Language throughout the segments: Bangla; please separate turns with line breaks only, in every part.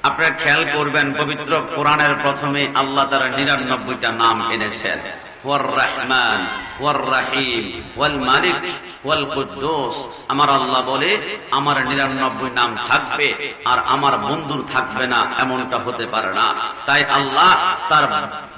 আপনারা খেয়াল করবেন, পবিত্র কোরআনের প্রথমে আল্লাহ তাআলা 99টা নাম এনেছেন। ওয়ার রহমান ওয়ার রহিম ওয়াল মালিক ওয়াল কুদ্দুস। আমার আল্লাহ বলে আমার 99 নাম থাকবে আর আমার বন্ধুর থাকবে না, এমনটা হতে পারে না। তাই আল্লাহ তার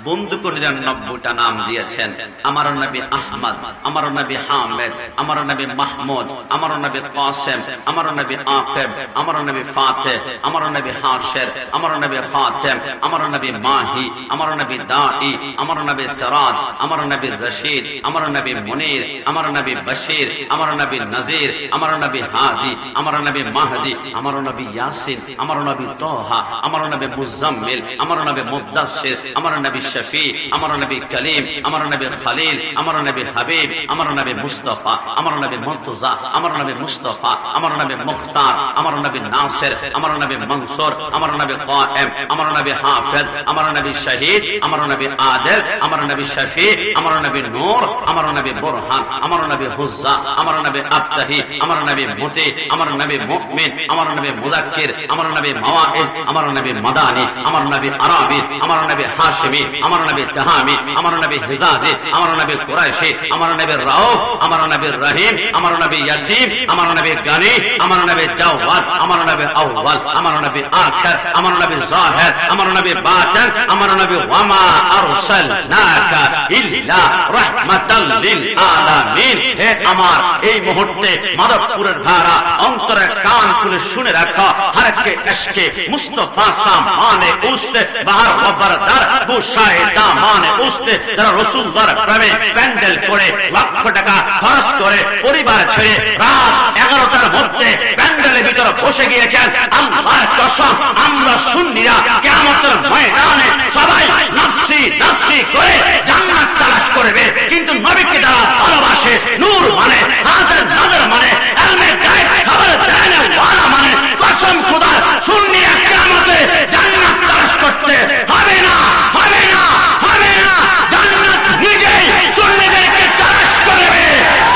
বন্ধুকে 99টা নাম দিয়েছেন। আমার নবী আহমদ, আমার নবী হামিদ, আমার নবী মাহমুদ, আমার নবী কাসেম, আমার নবী আকিব, আমার নবী ফাতিহ, আমার নবী হাশির, আমার নবী খাতিম, আমার নবী মাহি, আমার নবী দাঈ, আমার নবী সিরাজ, আমার নবী রশিদ, আমার নবী মুনির, আমার নবী বশির, আমার নবী নজির, আমার নবী হাদি, আমার নবী মাহদি, আমার নবী ইয়াসিন, আমার নবী তাহা, আমার নবী মুজাম্মিল, আমার নবী মুদাসসির, আমার নবী শফি, আমার নবী কলিম, আমার নবী খলিল, আমার নবী হাবিব, আমার নবী মুস্তাফা, আমার নবী মুর্তজা, আমার নবী মুস্তাফা, আমার নবী মুখতার, আমার নবী নাসির, আমার নবী মনসুর, আমার নবী কায়েম, আমার নবী হাফিজ, আমার নবী শহীদ, আমার নবী আদিল, আমার নবী শফি, আমার নবী নূর, আমার নবী বুরহান, আমার নবী হুজ্জা, আমার নবী আবতাহি, আমার নবী মুতি, আমার নবী মুমিন, আমার নবী মুযাক্কির, আমার নবী মাওয়াইজ, আমার নবী মাদানী, আমার নবী আরাবি, আমার নবী হাশিমি, আমার নবী তাহামি, আমার নবী হিজাজি, আমার নবী কুরাইশি, আমার নবী রাউফ, আমার নবী রহিম, আমার নবী ইয়াতিম, আমার নবী গানি, আমার নবী জাওয়াদ, আমার নবী আউয়াল, আমার নবী আখির, আমার নবী জাহির, আমার নবী বাতিন, আমার নবী ওয়ামা আরসালনাকা ইল্লা রাহমাতাল লিল আলামিন। হে আমার এই মুহূর্তে মাদকপুরের ধারা অন্তরে কান খুলে শুনে রাখো, হরকে ইশকে মুস্তাফা সামানে উস্তে বাহার খবরদার বুশায়ে দামানে উস্তে। যারা রাসূলুল্লাহর প্রেমে প্যান্ডেল করে লক্ষ টাকা খরচ করে পরিবার ছেড়ে রাত 11টার মধ্যে প্যান্ডেলের ভিতরে বসে গিয়েছেন, আল্লাহর কসম আমরা সুন্নিরা কিয়ামতের ময়দানে সবাই নফসি নফসি করে জান্নাত তালাশ করবে। কিন্তু নবীকে যারা ভালোবাসে, নূর মানে, হাজার নাজর মানে, ইলমে গায়ব খবর দেনে ওয়ালা মানে, কসম খোদার সুন্নিরা কিয়ামতে জান্নাত তালাশ করতে হবে না, হবে না, হবে না। জান্নাত নিজেই সুন্নিদেরকে তালাশ করবে।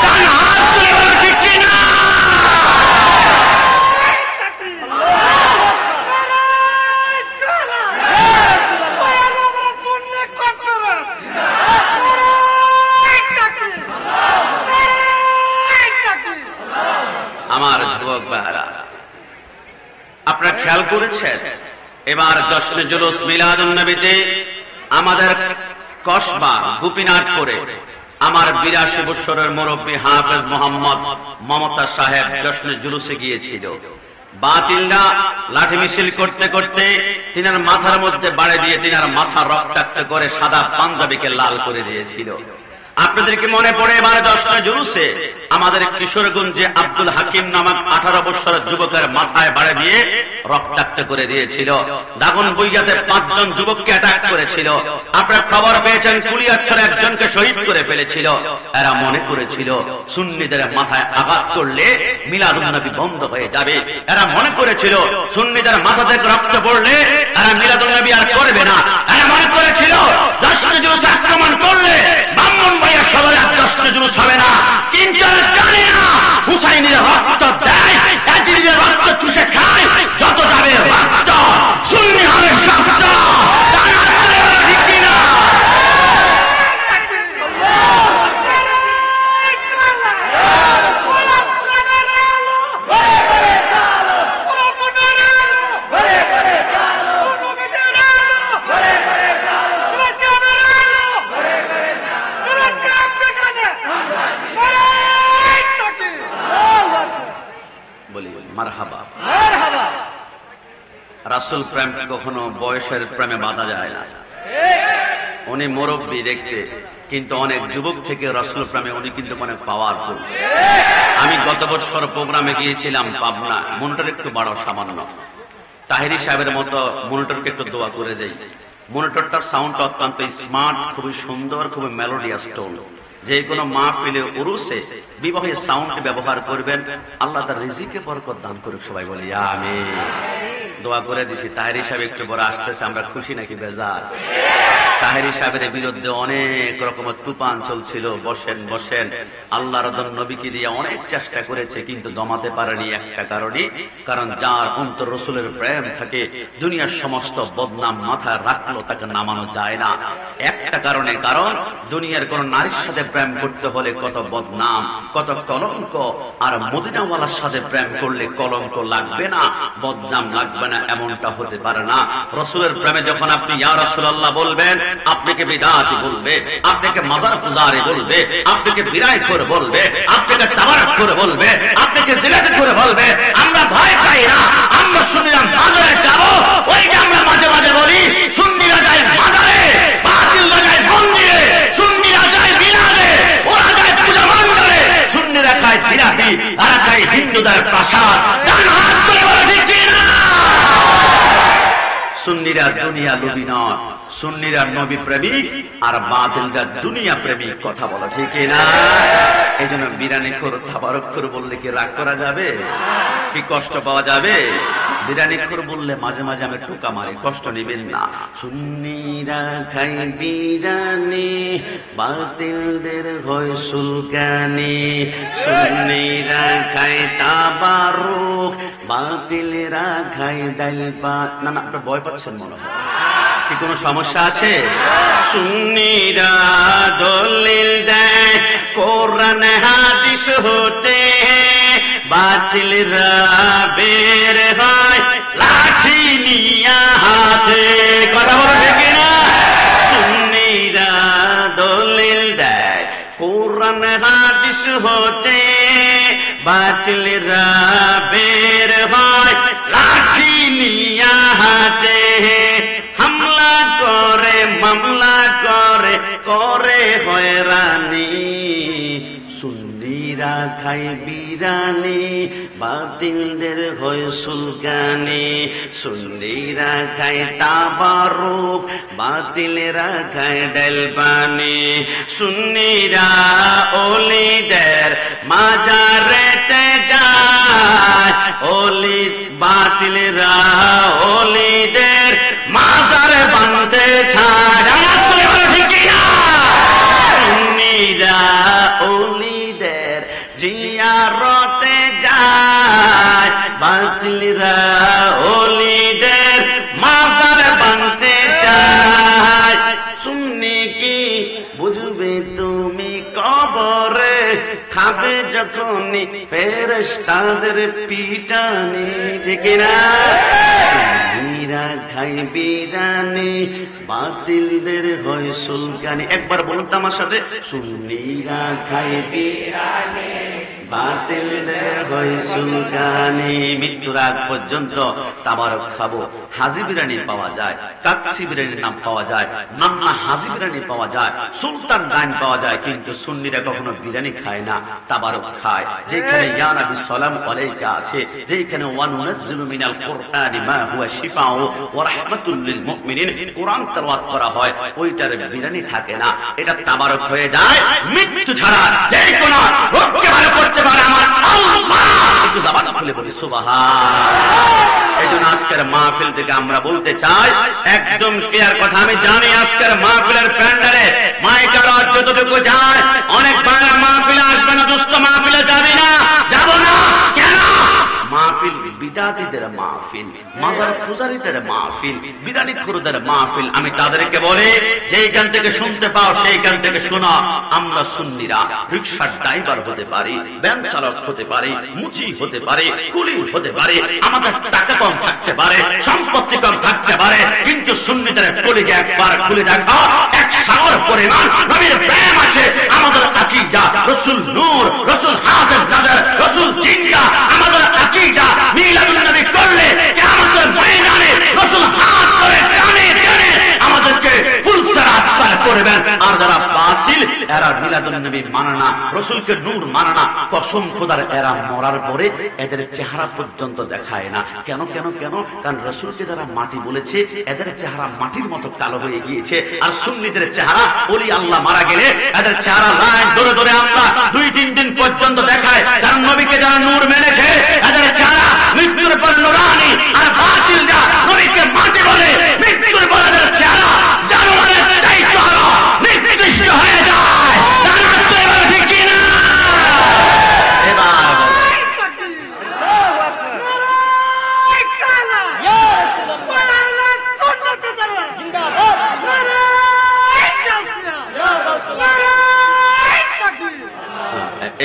ডান হাত তুলে বলো ঠিক কি না? আমার যুবক ভাইরা, আপনারা খেয়াল করেছেন এবার জশ্নে জুলুস মিলাদুন নবীতে আমাদের কসবা গোপীনাথপুরে আমার 82 বছরের মুরব্বী হাফেজ মোহাম্মদ মমতা সাহেব জশ্নে জুলুসে গিয়েছিল। বাতিলরা লাঠি মিছিল করতে করতে তিনার মাথার মধ্যে বাড়ি দিয়ে তিনার মাথা রক্তাক্ত করে সাদা পাঞ্জাবিকে লাল করে দিয়েছিল। আপনাদেরকে মনে পড়ে এবার জশ্নে জুলুসে আমাদের কিশোরগঞ্জে আব্দুল হাকিম নামক 18 বছরের যুবকের মাথায় বাড়ি দিয়ে রক্তাক্ত করে দিয়েছিল। দাগন বইয়াতে 5 জন যুবককে অ্যাটাক করেছিল। আপনারা খবর পেয়েছেন কুলিয়াচ্ছরে একজনকে শহীদ করে ফেলেছিল। এরা মনে করেছিল সুন্নিদের মাথায় আঘাত করলে মিলাদুন নবী বন্ধ হয়ে যাবে। এরা মনে করেছিল সুন্নিদের মাথা থেকে রক্ত পড়লে এরা মিলাদুন নবী আর করবে না। এরা মনে করেছিল জশ্নে জুলুসে আক্রমণ করলে ব্রাহ্মণবাড়িয়া শহরে জশ্নে জুলুস হবে না। কিন্তু জানে না হুসাইনের রক্ত দেয়, ইয়াজিদের রক্ত চুষে খায়, যত যাবে রক্ত সুন্নি হবে শব্দ। ঠিক কিনা? মারহাবা। রাসূল প্রেম কখনো বয়সের প্রেমে বাধা যায় না। উনি মুরব্বী দেখতে, কিন্তু অনেক যুবক থেকে রাসূল প্রেমে উনি কিন্তু অনেক পাওয়ারফুল। আমি গত বছর প্রোগ্রামে গিয়েছিলাম পাবনা। মনিটর একটু বড় সামান্য, তাহেরি সাহেবের মতো মনিটরকে একটু দোয়া করে দেই। মনিটরটার সাউন্ড অত্যন্ত স্মার্ট, খুবই সুন্দর, খুবই মেলোডিয়াস টোন। যে কোনো মাহফিলে উরুসে বিবাহে সাউন্ড ব্যবহার করবেন, আল্লাহ তার রিজিকে বরকত দান করুক। সবাই বলি আমিন। দোয়া করে দিছি। তাহেরি সাহেব একটু পরে আসতেছে, আমরা খুশি নাকি বেজার? তাহেরি সাহেবের বিরুদ্ধে অনেক রকমের তুফান চলছিল। বসেন বসেন, আল্লাহর নবীকে দিয়ে অনেক চেষ্টা করেছে, কিন্তু দমাতে পারেনি একটা কারণে, কারণ যার অন্তর রসুলের প্রেম থাকে দুনিয়ার সমস্ত বদনাম মাথায় রাখলো তাকে নামানো যায় না। একটা কারণে, কারণ দুনিয়ার কোন নারীর সাথে প্রেম করতে হলে কত বদনাম, কত কলঙ্ক, আর মদিনাওয়ালার সাথে প্রেম করলে কলঙ্ক লাগবে না, বদনাম লাগবে না, এমনটা হতে পারে না। রসুলের প্রেমে যখন আপনি ইয়া রাসূলুল্লাহ বলবেন, আপনাকে বিদআতি বলবে, আপনাকে মাজার পূজারি বলবে, আপনাকে বিরাই করে বলবে, আপনাকে তাবারক করে বলবে, আপনাকে জিলাত করে বলবে, আমরা ভয় পাই না, আমরা সুন্নিরা মাজারে যাব। ওই যে আমরা মাঝে মাঝে বলি সুন্নিরা যায় মাজারে, বাতিলরা যায় মন্দিরে, সুন্নিরা যায় মিলাদে, ওরা যায় পূজা মণ্ডলে, সুন্নিরা খায় জিলাপি, আর খায় হিন্দুদের প্রসাদ। ডান হাত করে বলে ঠিক কি না? সুন্নিরা দুনিয়া লোভী নয়, সুন্নিরা নবী প্রেমিক, আর বাতিলরা দুনিয়া প্রেমিক। কথা বলা ঠিক না? এই জন্য বিরানি খোর তাবারক খোর বললে কি রাগ করা যাবে? কি কষ্ট পাওয়া যাবে? বিরানি খোর বললে মাঝে মাঝে আমি টোকা মারি, কষ্ট নেবেন না। সুন্নিরা খাই বিরানি, বাতিলদের হয় সুলকানি, সুন্নিরা খায় তাবারুক, বাতিলেরা খায় ডাল ভাত। না না, আপনারা ভয় পাচ্ছেন মনে হয়, কি কোনো সমস্যা আছে? সুন্নিরা দলিল দেয় কোরআন হাদিস হতে, বাতিলরা বের হয় লাঠি নিয়া হাতে। কথা বলো ঠিক না? সুন্নিরা দলিল দেয় কোরআন হাদিস হতে, বাতিলরা বের হয় লাঠি নিয়া হাতে, হামলা করে মামলা করে, করে হয়রানি। সুন্নিরা খায় বিরানি, বাতিলদের হয় সুলকানি, সুন্নিরা খায় তাবারুক, বাতিলেরা খায় ডাল পানি। সুন্নিরা ওলিদের মাজারেতে যায়, ওলি বাতিলেরা ওলিদের মাজারে বানতে ছাড়। ঠিক না? সুন্নিরা ওলিদের জিয়ারতে যায়, বাতিলরা ওলিদের মাজার বানতে চায়। সুন্নি কি বুঝবে তুমি কবরে, খাবে যখনই ফেরেশতাদের পিটানি। ঠিক না? সুন্নিরা খাই বিরানি, বাতিলদের হয় সুলকানি। একবার বলুন আমার সাথে, সুন্নিরা খাই বিরানি, বাতিলদের হয় সুলকানি। মৃত্যুর আগ পর্যন্ত তাবারক খাবো। হাজি বিরিয়ানি পাওয়া যায়, কাচ্চি বিরিয়ানির নাম পাওয়া যায়, মান্না হাজি বিরিয়ানি পাওয়া যায়, সুলতান ডাইন পাওয়া যায়, কিন্তু সুন্নিরা কখনো বিরিয়ানি খায় না, তাবারক খায়। যেখানে ইয়া নবী সালামু আলাইকা আছে, যেখানে ওয়া নুনাজ্জিলু মিনাল কুরআনি মা হুয়া শিফাউ ওয়া রাহমাতুল লিল মুমিনিন, কোরআন তেলাওয়াত করা হয়, ওইটার বিরিয়ানি থাকে না, এটা তাবারক হয়ে যায়। মৃত্যু ছাড়া যে কোনো রোগকে ভালো করতে পারে আমার আল্লাহ। একটু জবান খুলে বলি সুবহান। এই জন্য আজকের মাহফিল থেকে আমরা বলতে চাই একদম ক্লিয়ার কথা। আমি জানি আজকের মাহফিলের প্যান্ডেলে মাইকার যতটুকু যায়, অনেক ভাইরা মাহফিলে আসবে না, দোস্ত মাহফিলে যাবি না, যাব না কেন? মাহফিল বিদাতীদের মাহফিল, মাজার পূজারীদের মাহফিল, বিরানি খুরদের মাহফিল। আমি তাদেরকে বলি, যেইখান থেকে শুনতে পাও সেইখান থেকে শোনা। আমরা সুন্নিরা রিকশার ড্রাইভার হতে পারি, ভ্যান চালক হতে পারি, মুচি হতে পারি, কুলি হতে পারি, আমাদের টাকা কম থাকতে পারে, সম্পত্তি কম থাকতে পারে, কিন্তু সুন্নিদের কলিজা একবার খুলে দেখা, এক সাগর পরিমাণ নবীর প্রেম আছে। আমাদের আকীদা রাসূল নূর, রাসূল হাসিব জাদার, রাসূল জিন্দা। আমাদের আকীদা মিলাদুন নবী করলে কিয়ামতের ময়দানে রাসূল হাত ধরে টানে টানে আমাদেরকে ফুলসরাত পার করবেন। আর যারা বাতিল, এরা মিলাদুন নবী মানে না, রাসূলকে নূর মানে না, কসম খোদার এরা মরার পরে এদের চেহারা পর্যন্ত দেখায় না। কেন কেন কেন? কারণ রাসূলকে যারা মাটি বলেছে, এদের চেহারা মাটির মতো কালো হয়ে গিয়েছে। আর সুন্নিদের চেহারা, ওলি আল্লাহ মারা গেলে এদের চেহারা লাইন ধরে ধরে আল্লাহ 2-3 দিন পর্যন্ত দেখায়। কারণ নবীকে যারা নূর মেনেছে, এদের চেহারা মৃত্যুর পর নুরানি। আর বাতিল যা নবীকে মাটি বলে, মৃত্যুর পর এদের চেহারা জানোয়ারের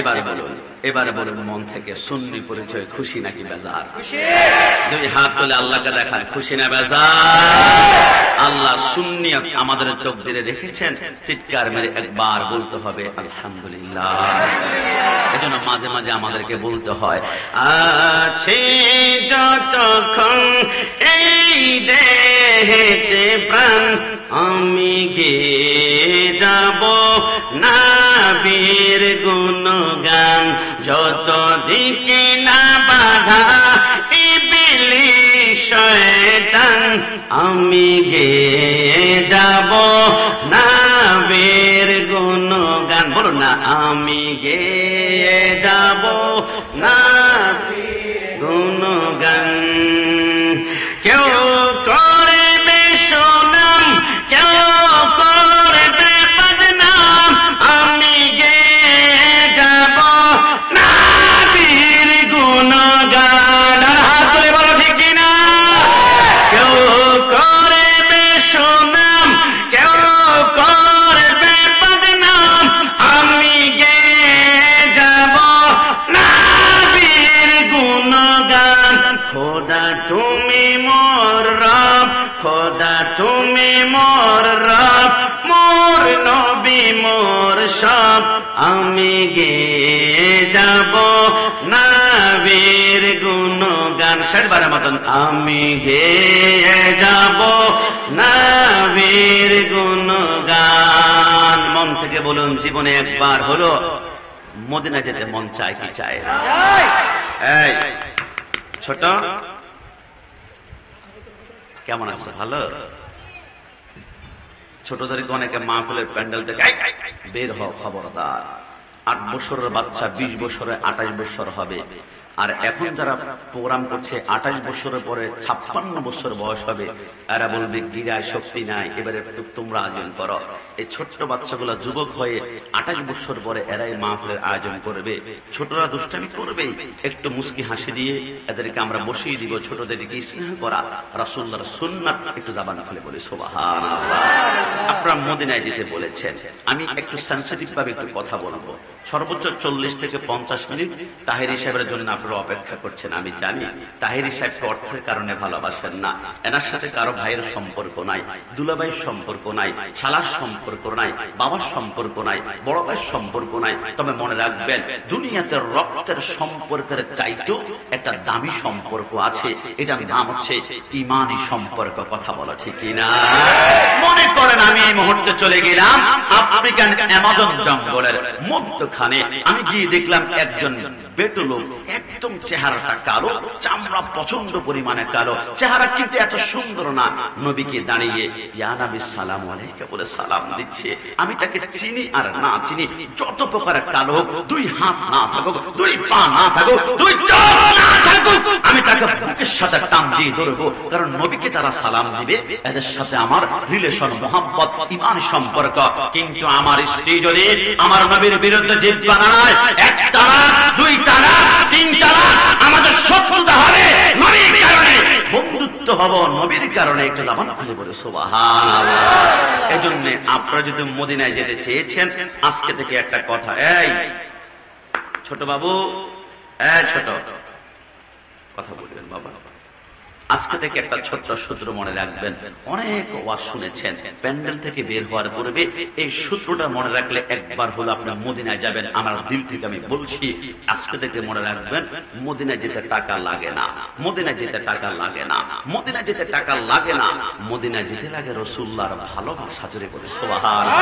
এবারে বলুন মন থেকে সুন্নি পরিচয় খুশি নাকি বেজার? দুই হাত তুলে আল্লাহকে দেখান, খুশি না বেজার? আল্লাহ সুন্নিয়ত আমাদের তকদিরে রেখেছেন, চিৎকার মেরে একবার বলতে হবে আলহামদুলিল্লাহ। এজন্য মাঝে মাঝে আমাদেরকে বলতে হয়, আছে যতক্ষণ এই দেহেতে প্রাণ, আমি গেয়ে যাব নবীর গুণগান। যত দিকে না বাধা ইবলিস শয়তান, আমি গেয়ে যাব নবীর গুণগান। বলুন না, আমি গেয়ে যাব নবীর গুণগান। কেউ করবে সুনাম, কেউ করবে বদনাম, আমি গেয়ে যাব নবীর গুণগান। আর হাত তুলে বলো ঠিক কিনা? কেউ করবে সুনাম, কেউ করবে বদনাম, আমি গেয়ে যাব নবীর গুণগান। খোদা তুমি মোর রব, খোদা তুমি মোর রব, মোর নবী মোর সব, আমি গেয়ে যাব নবীর গুণগান। শেষবারের মতন, আমি গেয়ে যাব নবীর গুণগান। মন থেকে বলুন, জীবনে একবার হলো মদিনা যেতে মন চায় কি চায় না? এই ছোট, কেমন আছে? ভালো? ছোটদেরকে অনেকে মাহফিলের প্যান্ডেল থেকে বের হও, খবরদার। 8 বছরের বাচ্চা 20 বছরে 28 বছর হবে, আর এখন যারা প্রোগ্রাম করছে 28 বছরের পরে 56 বছর বয়স হবে, এরা বলবে গিরায় শক্তি নাই, এবারে তোমরা আয়োজন করো। এই ছোট্ট বাচ্চাগুলো যুবক হয়ে 28 বছর পরে এরাই মাহফিলের আয়োজন করবে। ছোটরা দুষ্টামি করবে, একটু মুস্কি হাসি দিয়ে এদেরকে আমরা বসিয়ে দিব। ছোটদেরকে স্নেহ করা, রাসূলুল্লাহর সুন্নাত একটু জাবান খুলে বলি সুবহানাল্লাহ। আপনারা মদিনায় যেতে বলেছেন, আমি একটু সেনসিটিভ ভাবে একটু কথা বলবো। সর্বোচ্চ 40 থেকে 50 মিনিট তাহেরি সাহেবের জন্য আপনারা অপেক্ষা করছেন। আমি জানি তাহেরি সাহেবকে অর্থের কারণে ভালোবাসেন না, এনার সাথে কারো ভাইয়ের সম্পর্ক নাই, দুলাভাইয়ের সম্পর্ক নাই, শালার সম্পর্ক নাই, বাবার সম্পর্ক নাই, বড় ভাইয়ের সম্পর্ক নাই। তবে মনে রাখবেন, দুনিয়াতে রক্তের সম্পর্কের চাইতেও একটা দামি সম্পর্ক আছে, এটার নাম হচ্ছে ঈমানি সম্পর্ক। কথা বলা ঠিক কিনা? মনে করেন আমি এই মুহূর্তে চলে গেলাম আফ্রিকান অ্যামাজন জঙ্গলের মধ্যখানে, আমি গিয়ে দেখলাম একজন বেটো লোক, একদম চেহারাটা কালো, চামড়া প্রচন্ড পরিমাণে কালো, চেহারা কিন্তু এত সুন্দর না। নবীকে দাঁড়িয়ে ইয়া নবী সালাম আলাইকা বলে সালাম দিচ্ছে। আমি তাকে চিনি আর না চিনি, যত প্রকারের কালো হোক, 2 হাত না থাকুক, 2 পা না থাকুক, 2 চোখ না থাকুক, আমি তাকে বুকের সাথে টান দিয়ে ধরবো। কারণ নবীকে যারা সালাম দিবে এদের সাথে আমার রিলেশন, মোহাম্মত, ঈমান সম্পর্ক। কিন্তু আমার স্ত্রী যদি আমার নবীর বিরুদ্ধে জিদ বানায়, 1 তালাক, 2 তালাক, 3 তালাক, আমাদের শত্রুতা হবে নবীর কারণে, বন্ধুত্ব হব নবীর কারণে। একটু জাবান খুলে বলে সুবহানাল্লাহ। এজন্য আপনারা যদি মদিনায় যেতে চেয়েছেন, আজকে থেকে একটা কথা, এই ছোট বাবু, ছোট কথা বলবেন বাবা, আজকে থেকে একটা ছোট্ট সূত্র মনে রাখবেন। অনেক ওয়াজ শুনেছেন, প্যান্ডেল থেকে বের হওয়ার পূর্বে এই সূত্রটা মনে রাখলে একবার হলো আপনি মদিনায় যাবেন। আমার দিল থেকে আমি বলছি, আজকে থেকে মনে রাখবেন, মদিনায় যেতে টাকা লাগে না, মদিনায় যেতে টাকা লাগে না, মদিনায় যেতে টাকা লাগে না, মদিনায় যেতে লাগে রাসূলুল্লাহর ভালোবাসা। জোরে বলে সুবহানাল্লাহ।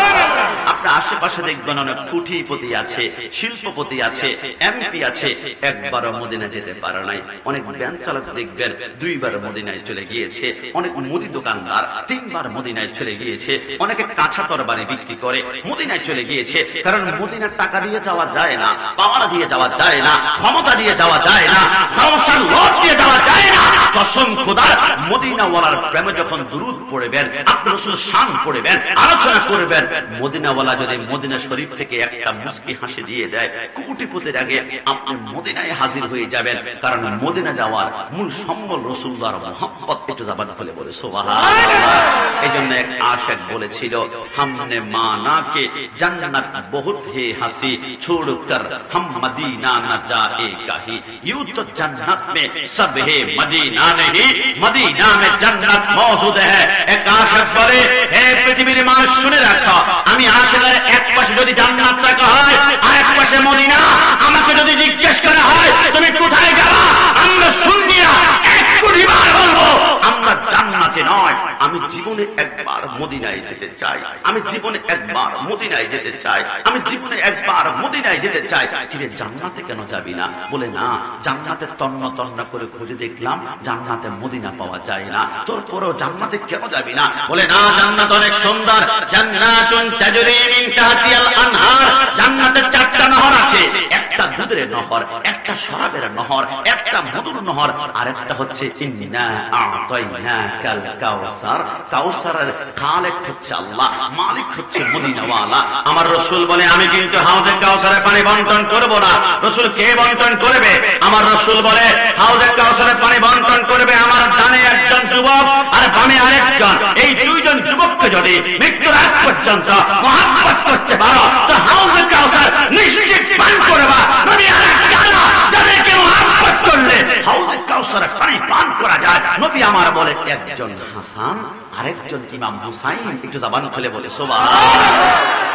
আপনার আশেপাশে দেখবেন অনেক কুটিপতি আছে, শিল্পপতি আছে, এমপি আছে, একবারও মদিনায় যেতে পারে নাই। অনেক ভ্যান চালক দেখবেন 2 বার মদিনায় চলে গিয়েছে, অনেক মুদি দোকানদার 3 বার মদিনায় চলে গিয়েছে, অনেকে কাঁচা তরবারি বিক্রি করে মদিনায় চলে গিয়েছে। কারণ মদিনার টাকা দিয়ে যাওয়া যায় না, পাওয়ার দিয়ে যাওয়া যায় না, ক্ষমতা দিয়ে যাওয়া যায় না, ক্ষমতার লোভ দিয়ে যাওয়া যায় না, কসম খোদার, মদিনাওয়ালার প্রেমে যখন দুরূদ পড়বেন, আপনি রাসূল শান পড়বেন, আলোচনা করবেন, মদিনাওয়ালা যদি মদিনা শরীফ থেকে একটা মুস্কি হাসি দিয়ে দেয়, কোটিপতির আগে আপনি মদিনায় হাজির হয়ে যাবেন। কারণ মদিনা যাওয়ার মূল সম্বল রাসূলুল্লাহর মুহাব্বত। একটু জবান খুলে বলে সুবহানাল্লাহ। এইজন্য এক আশিক বলেছিল, हमने माना के जन्नत बहुत है हंसी, छोड़कर हम मदीना न जाएगा ही, यूं तो जन्नत में सब है मदीना नहीं, मदीना में जन्नत मौजूद है। एक आशिक বলে, হে পৃথিবীর মানুষ শুনে রাখো, আমি আশিকের এক পাশে যদি জান্নাত রাখা হয়, আরেক পাশে মদিনা, আমাকে যদি জিজ্ঞেস করা হয় তুমি কোথায় যাবা, আমরা সুন্নিরা 1 কোটি বার বলবো আমরা জান্নাতে নয়, আমি জীবনে একবার মদিনায় যেতে চাই, আমি জীবনে একবার মদিনায় যেতে চাই, আমি জীবনে একবার মদিনায় যেতে চাই। কিরে জান্নাতে কেন যাবি না? বলে না, জান্নাতে তন্ন তন্ন করে খুঁজে দেখলাম জান্নাতে মদিনা পাওয়া যায় না। তোর পরেও জান্নাতে কেন যাবি না? বলে না, জান্নাত অনেক সুন্দর, জান্নাতুন তাজরি মিন তাহতিহাল আনহার, জান্নাতে 4টা নহর আছে, একটা দুধের নহর, একটা শরাবের নহর, একটা মধুর নহর, আর একটা হচ্ছে ইন্না আ'তাইনাকাল কাউসার। কাউসারের খালেক হচ্ছে আল্লাহ, মালিক হচ্ছে মদিনাওয়ালা। আমার রাসূল বলে, আমি কিন্তু হাউজে কাউসারে পানি বন্টন করব না। রাসূল কে বন্টন করবে? আমার রাসূল বলে, হাউজে কাউসারে পানি বন্টন করবে আমার ডানে একজন যুবক আর বামে আরেকজন। এই দুইজন যুবককে যদি মৃত্যুর আগ পর্যন্ত মহব্বত করতে পারো, তো হাউজে কাউসার নিশ্চিত পান করবা। নবী আরেকজন যাদেরকে মহব্বত করলে হাউজে কাউসারে পানি পান করা যায়। নবী আমার বলে, একজন হাসান আরেকজন ইমাম হুসাইন। একটু জবান খুলে বলে সুবহানাল্লাহ।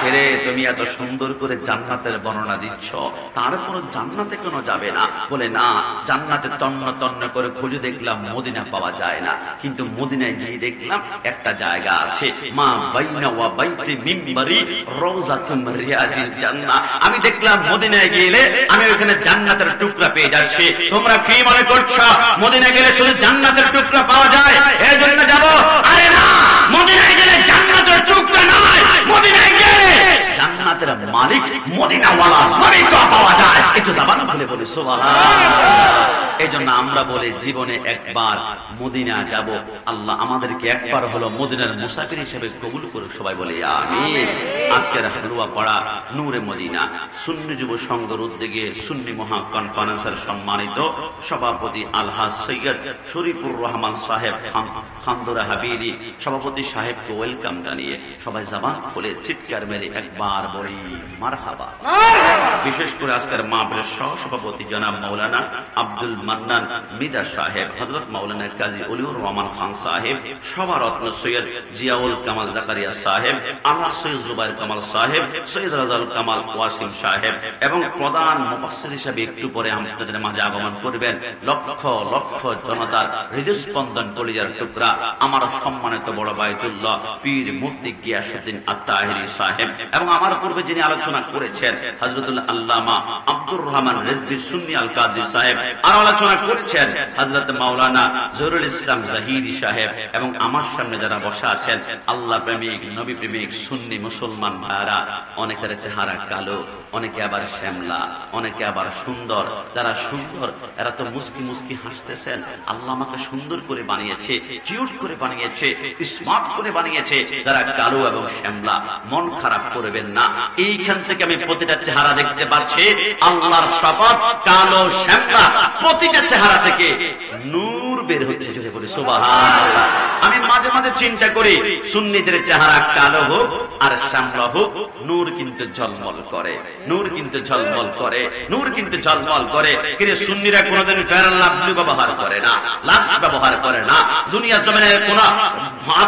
ফেরে তুমি এত সুন্দর করে জান্নাতের বর্ণনা দিচ্ছ, তারপর জান্নাতে কেন যাবে না? বলে না, জান্নাতে তন্ন তন্ন করে খুঁজে দেখলাম মদিনা পাওয়া যায় না, কিন্তু মদিনায় গিয়ে দেখলাম একটা জায়গা আছে, মা বাইনা ওয়া বাইতি মিম্বারি রওজাতুম রিয়াজিল জান্নাহ। আমি দেখলাম মদিনায় গেলে আমি ওখানে জান্নাতের টুকরা পেয়ে যাচ্ছি। তোমরা কি মনে করছো মদিনায় গেলে শুধু জান্নাতের টুকরা পাওয়া যায় এই জন্য যাব? আরে না, মদিনায় গেলে জান্নাতের টুকরা নয়, মদিনায় গেলে জান্নাতের মালিক মদিনাওয়ালা মালিক পাওয়া যায়। একটু জবান খুলে বলি সুবহানাল্লাহ। এইজন্য আমরা বলি জীবনে একবার মদিনা যাব। আল্লাহ আমাদেরকে একবার হলো মদিনার মুসাফির হিসেবে কবুল করুক। সবাই বলি আমিন। আজকের হালুয়া পড়া নূরে মদিনা সুন্নি যুব সংঘের উদ্যোগে সুন্নি মহা কনফারেন্সের সম্মানিত সভাপতি আলহাজ সৈয়দ শরীফুর রহমান সাহেব খান্দুরা হাবিরি সভাপতি সাহেবকে ওয়েলকাম জানিয়ে সবাই জবান খুলে চিৎকার মেরে একবার বলি মারহাবা। বিশেষ করে আজকের মাহফিলের সহ-সভাপতি জনাব মাওলানা আব্দুল মান্নান মিদা সাহেব, হযরত মাওলানা কাজী অলিউর রহমান খান সাহেব, সভারত্ন সৈয়দ জিয়াউল কামাল জাকারিয়া সাহেব, আল্লাহ সৈয়দ জুবাইর কামাল সাহেব, সৈয়দ রাজাউল কামাল ওয়াসিম সাহেব এবং প্রধান মুফাসসির হিসেবে একটু পরে আমাদের মাঝে আগমন করবেন লক্ষ লক্ষ জনতার হৃদস্পন্দন কলিজার টুকরা আমার সম্মানিত বড় বাইতুল্লাহ পীর মুফতি গিয়াসউদ্দিন আত-তাহিরি সাহেব এবং আমার পূর্বে যিনি আলোচনা করেছেন হযরতুল আল্লামা আব্দুর রহমান রিজভী সুন্নি আল কাদরি সাহেব, আর আলোচনা করেছেন হযরত মাওলানা জহুরুল ইসলাম জাহিরি সাহেব এবং আমার সামনে যারা বসা আছেন আল্লাহ প্রেমিক নবী প্রেমিক সুন্নি মুসলমান ভাইরা। অনেকের চেহারা কালো, অনেকে আবার শ্যামলা, অনেকে আবার সুন্দর। যারা সুন্দর এরা তো মুস্কি মুস্কি হাসতেছেন। আল্লাহ আমাকে সুন্দর করে বানিয়েছে, কিউট করে বানিয়েছে, স্মার্ট করে বানিয়েছে। যারা কালো এবং শ্যামলা মন খারাপ করবেন না। এইখান থেকে আমি প্রতিটা চেহারা দেখতে পাচ্ছি, আল্লাহর শপথ কালো শ্যামলা প্রতিটা চেহারা থেকে নূর বের হচ্ছে। সুবহানাল্লাহ। আমি মাঝে মাঝে চিন্তা করি সুন্নিদের চেহারা কালো হোক আর শ্যামলা হোক, নূর কিন্তু ঝলমল করে, নূর কিন্তু ঝলমল করে, নূর কিন্তু ঝলমল করে। কিন্তু সুন্নিরা কোনোদিন ফেয়ার অ্যান্ড লাভলি ব্যবহার করে না, লাক্স ব্যবহার করে না, দুনিয়া জমিনে কোনো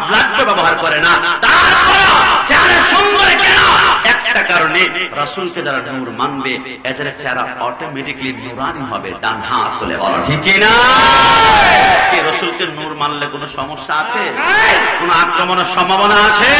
ব্লাড ব্যবহার করে না। তারপরে চেহারা সুন্দর কেন? একটা কারণে রাসূলকে যারা নূর মানবে এদের চেহারা অটোমেটিক্যালি নূরানি হবে। ডান হাত তুলে বলো ঠিক কি না? কি রাসূলকে নূর মানলে কোনো সমস্যা আছে? কোনো আক্রমণের সম্ভাবনা আছে?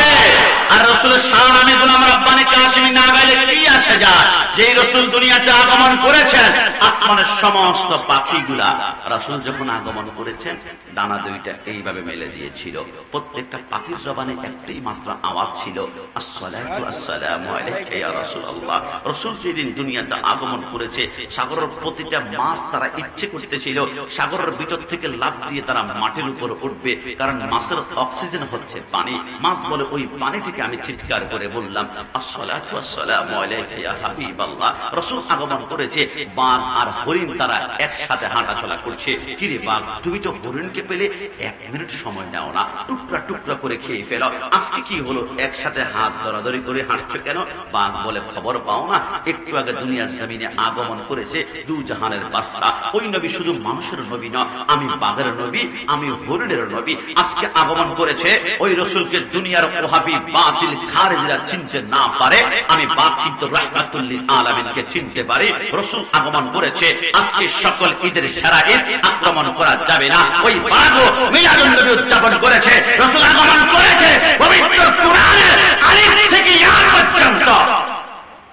আর রাসূলের শান আমি গোলাম রব্বানি কাশিমি না গাইলে কি আসে যায়? যেই রাসূল দুনিয়াতে আগমন করেছেন, আসমানের সমস্ত পাখিগুলা রাসূল যখন আগমন করেছেন ডানা দুইটা এইভাবে মেলে দিয়েছিল। প্রত্যেকটা পাখির জবানে একটাই মাত্র আওয়াজ ছিল, আসসালাতু আসসালামু আলাইকা দেখে ইয়া রাসূলুল্লাহ। রাসূল যেদিন দুনিয়াতে আগমন করেছে, সাগরের প্রতিটা মাছ তারা ইচ্ছে করতেছিল সাগরের ভিতর থেকে লাফ দিয়ে তারা মাটির উপর উঠবে, কারণ মাছের অক্সিজেন হচ্ছে পানি। মাছ বলে ওই পানি থেকে আমি চিৎকার করে বললাম আসসালাতু ওয়াসসালামু আলাইকা ইয়া হাবিবাল্লাহ। রাসূল আগমন করেছে, বাঘ আর হরিণ তারা একসাথে হাঁটাচলা করছে। কিরে বাঘ, তুমি তো হরিণকে পেলে 1 মিনিট সময় নাও না, টুকরা টুকরা করে খেয়ে ফেলো, আজকে কি হলো একসাথে হাত ধরাধরি করে হাঁটছো কেন? বাঘ বলে খবর পাও না, একটু আগে দুনিয়ার জমিনে আগমন করেছে দু জাহানের বাদশা। ওই নবী শুধু মানুষের নবী না, আমি বাঘের নবী, আমি হরিণের নবী। আজকে আগমন করেছে ওই রাসূলকে দুনিয়ার ওহাবি বাতিল খারিজরা চিনতে না পারে, আমি বাঘ কিন্তু রাহমাতুল লিল আলামিনকে চিনতে পারি। রাসূল আগমন করেছে, আজকে সকল ঈদের সেরা ঈদ আক্রমণ করা যাবে না। ওই বাঘও মিলাদুন নবী উদযাপন করেছে, রাসূল আগমন করেছে। পবিত্র কোরআনে আলিফ থেকে ইয়া পর্যন্ত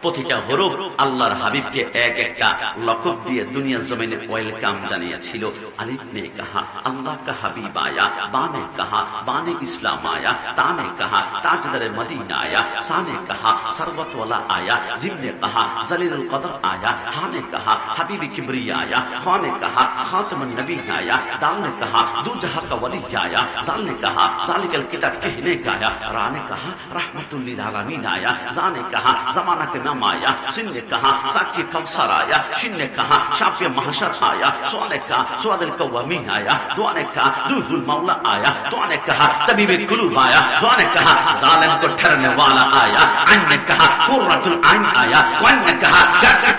প্রতিটা হরফ আল্লাহর হাবিবকে এক একটা লকব দিয়ে দুনিয়ার জমিনে ওয়েলকাম জানিয়েছিল। আলিফ নে কহা আল্লাহ কা হাবিব আয়া, বা নে কহা বানে ইসলাম আয়া, তা নে কহা তাজদারে মদিনা আয়া, সা নে কহা সরবত ওয়ালা আয়া, জিম নে কহা জলিলুল কদর আয়া, হা নে কহা হাবিব কিবরিয়া আয়া, খা নে কহা খাতমুন নবী আয়া, দাল নে কহা দু জাহা কা ওয়ালি আয়া, জাল নে কহা জালিকাল কিতাব कहने का आया, रा ने कहा रहमतुल लिल आलमीन आया, जा ने कहा जमाना के नाम आया, सिन ने कहा साकी कौसर आया, शिन ने कहा शाफिया महशर आया, सो ने कहा सुअदल कवामीन आया, दुआ ने कहा दुहुल मौला आया, दुआ ने कहा तबीबे कुलूब आया, दुआ ने कहा जालिम को ठहरने वाला आया, अन ने कहा कुर्रतुल आइन आया, वन ने कहा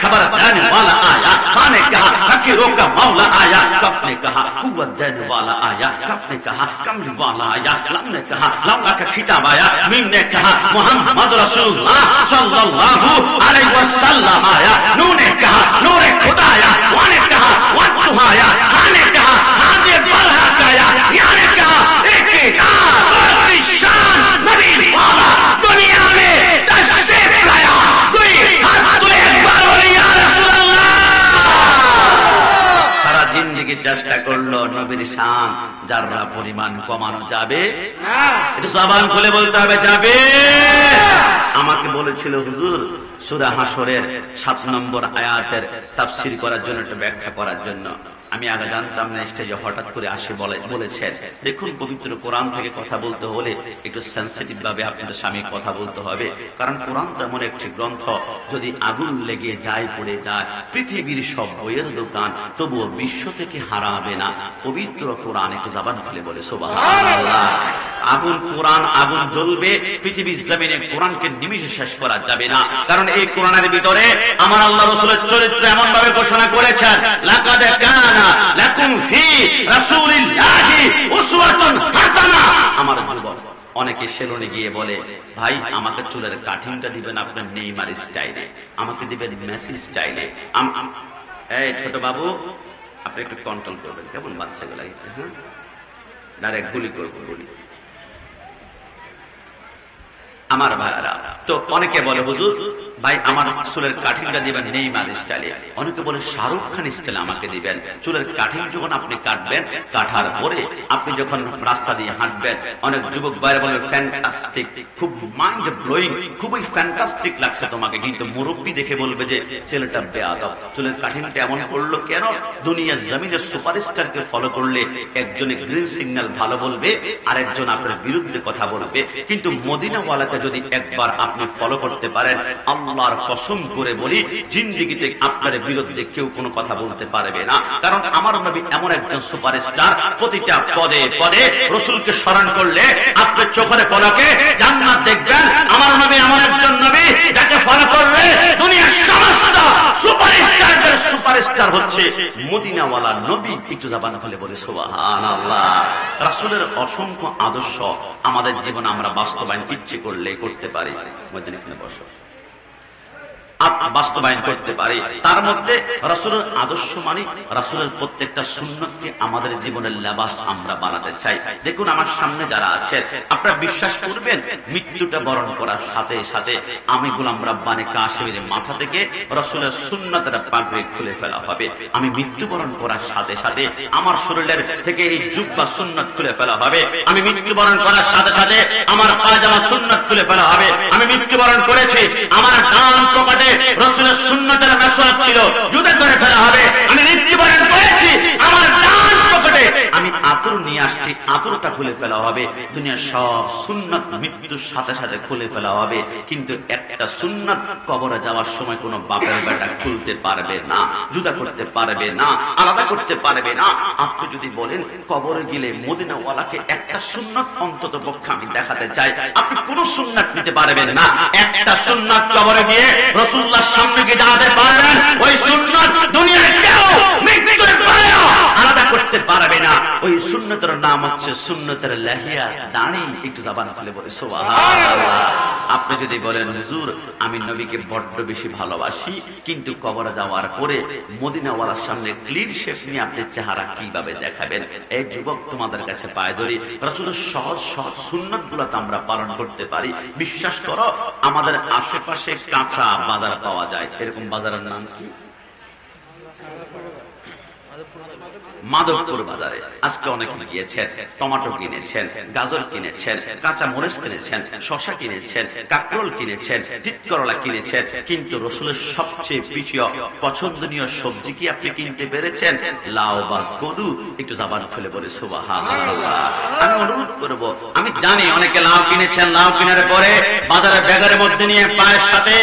खबर देने वाला आया, हा ने कहा फकीरों का मौला आया, कफ ने कहा कुव्वत देने वाला आया, कफ ने कहा कमली वाला आया, लम ने कहा लौला का खिताब आया, मीम ने कहा मोहम्मद रसूलुल्लाह सल्लल्लाहु अलैहि वसल्लम आया, नून ने कहा नूरे खुदा आया, वा ने कहा वत्तुहा आया, हा ने कहा हादे बरहा आया, या ने कहा एक और शान नबी वाला दुनिया में तशरीफ लाया, कोई हाथ तुले एक बार बोले या रसूलुल्लाह। सारा जिंदगी চেষ্টা করলো নবীর শান যারা পরিমাণ কমানো যাবে না, একটু জবান খুলে বলতে হবে যাবে। আমাকে বলেছিল হুজুর সূরা হাশরের 7 নম্বর আয়াতের তাফসীর করার জন্য, একটু ব্যাখ্যা করার জন্য। আমি আগে জানতাম না, স্টেজে হঠাৎ করে আসে বলেছেন। দেখুন, পবিত্র কোরআন থেকে কথা বলতে হলে একটু সেন্সিটিভ ভাবে আপনাদের সামনে কথা বলতে হবে, কারণ কোরআন তেমন একটি গ্রন্থ, যদি আগুন লেগে যায় পড়ে যায় পৃথিবীর সব বইয়ের দোকান, তবুও বিশ্ব থেকে হারাবে না পবিত্র কোরআন। একটু জবান খুলে বলে সুবহানাল্লাহ। আগুন কোরআন, আগুন জ্বলবে পৃথিবীর জমিনে, কোরআনকে নিমিষে শেষ করা যাবে না, কারণ এই কোরআনের ভিতরে আমার আল্লাহ রাসূলের চরিত্র এমন ভাবে ঘোষণা করেছেন, লাকাদ কানা লাকুম ফি রাসূলিল্লাহি উসওয়াতুন হাসানা। আমার যুবক অনেকে সেলুনে গিয়ে বলে, ভাই আমাকে চুলের কাটিংটা দিবেন আপনার নেইমার স্টাইলে, আমাকে দিবেন মেসি স্টাইলে। এই ছোট বাবু, আপনি একটু কন্ট্রোল করবেন, কেমন বাচ্চাগুলো, হ্যাঁ ডাইরেক্ট গুলি করবো, গুলি। আমার ভাইরা তো অনেকে বলে, হুজুর ভাই আমার চুলের কাটিংটা দিবেন নেইমার স্টাইলে, অনেকে বলে শাহরুখ খান স্টাইলে আমাকে দিবেন। চুলের কাটিং যখন আপনি কাটবেন, কাটার পরে আপনি যখন রাস্তা দিয়ে হাঁটবেন, অনেক যুবক বাইরে বলে ফ্যান্টাস্টিক, খুব মাইন্ড ব্লোয়িং, খুবই ফ্যান্টাস্টিক লাগছে তোমাকে, কিন্তু মুরব্বী দেখে বলবে যে ছেলেটা বেয়াদব, চুলের কাটিংটা এমন করলো কেন? দুনিয়ার জমিনের সুপারস্টারকে ফলো করলে একজনে গ্রিন সিগন্যাল ভালো বলবে, আরেকজন আপনার বিরুদ্ধে কথা বলবে, কিন্তু মদিনাওয়ালাকে যদি একবার আপনি ফলো করতে পারেন, আল্লাহর কসম করে বলি জিন্দেগিতে আপনার বিরুদ্ধে কেউ কোনো কথা বলতে পারবে না, কারণ আমার নবী এমন একজন সুপারস্টার, প্রতিটা পদে পদে রাসূলকে স্মরণ করলে আপনি চোখের পলকে জান্নাত দেখবেন। আমার নবী এমন একজন নবী যাকে ফলো করলে দুনিয়ার সমস্ত সুপারস্টারদের সুপারস্টার হচ্ছে মদিনাওয়ালা নবী। একটু জবান খুলে বলে সুবহানাল্লাহ। রাসূলের অসংখ্য আদর্শ আমাদের জীবনে আমরা বাস্তবায়ন ইচ্ছে করলে করতে পারি। মদিনায় বসো। বাস্তবায়ন করতে পারি। তার মধ্যে রাসূলের আদর্শ মানি, রাসূলের প্রত্যেকটা সুন্নতকে আমাদের জীবনের লেবাস আমরা বানাতে চাই। দেখুন আমার সামনে যারা আছে, আপনারা বিশ্বাস করবেন মৃত্যুটা বরণ করার সাথে সাথে আমি গোলাম রাব্বানী কাশিমের মাথা থেকে রাসূলের সুন্নতের পাগড়ি খুলে ফেলা হবে। আমি মৃত্যুবরণ করার সাথে সাথে আমার শরীরের থেকে এই জুব্বা সুন্নত খুলে ফেলা হবে। আমি মৃত্যুবরণ করার সাথে সাথে আমার পায়জামা সুন্নত খুলে ফেলা হবে। আমি মৃত্যুবরণ করেছি, আমার ডান পকেটে রাসূলের সুন্নতের মেসওয়াক ছিল, জুতা করে ফেলা হবে। আমি মৃত্যুবরণ করেছি, আমার ডান পকেটে আমি আতর নিয়ে আসছি, আতরটা খুলে ফেলা হবে। দুনিয়ার সব সুন্নত মৃত্যুর সাথে সাথে খুলে ফেলা হবে, কিন্তু একটা সুন্নত কবরে যাওয়ার সময় কোনো বাপের বেটা খুলতে পারবে না, জুদা করতে পারবে না, আলাদা করতে পারবে না। আপনি যদি বলেন কবরে গেলে মদিনাওয়ালাকে একটা সুন্নত অন্তত পক্ষে আমি দেখাতে চাই, আপনি কোন সুন্নত নিতে পারবেন না। একটা সুন্নত কবরে গিয়ে রাসূলুল্লাহর সামনে গিয়ে দাঁড়াতে পারবেন, ওই সুন্নত দুনিয়ায় কেউ মৃত্যুর পরে আলাদা করতে পারবে না। ওই সুন্নতের নাম হচ্ছে সুন্নতের লাহিয়া, দাড়ি। একটু জবান খুলে বলে সুবহানাল্লাহ। আপনি যদি বলেন হুজুর আমি নবীকে বড্ড বেশি ভালোবাসি, কিন্তু কবরে যাওয়ার পরে মদিনাওয়ালার সামনে ক্লিন শেভ নিয়ে আপনি চেহারা কিভাবে দেখাবেন? এই যুবক তোমাদের কাছে পায়ে ধরি, রাসূলের সহজ সহজ সুন্নতগুলো তো আমরা পালন করতে পারি। বিশ্বাস করো আমাদের আশেপাশে কাঁচা বাজার পাওয়া যায়। এরকম বাজারের নাম কি? মাধবপুর বাজারে আজকে অনেকে গিয়েছেন, টমেটো কিনেছেন, গাজর কিনেছেন, কাঁচা মরিচ কিনেছেন, শশা কিনেছেন, কাকরোল কিনেছেন, তিতকরলা কিনেছেন, কিন্তু রাসূলের সবচেয়ে প্রিয় পছন্দনীয় সবজি কি আপনি কিনতে পেরেছেন? লাউ বা কদু। একটু জবান খুলে বলে সুবহানাল্লাহ। আমি অনুরোধ করব, আমি জানি অনেকে লাউ কিনেছেন, লাউ কেনার পরে বাজারে ব্যাগের মধ্যে নিয়ে পায়ের সাথে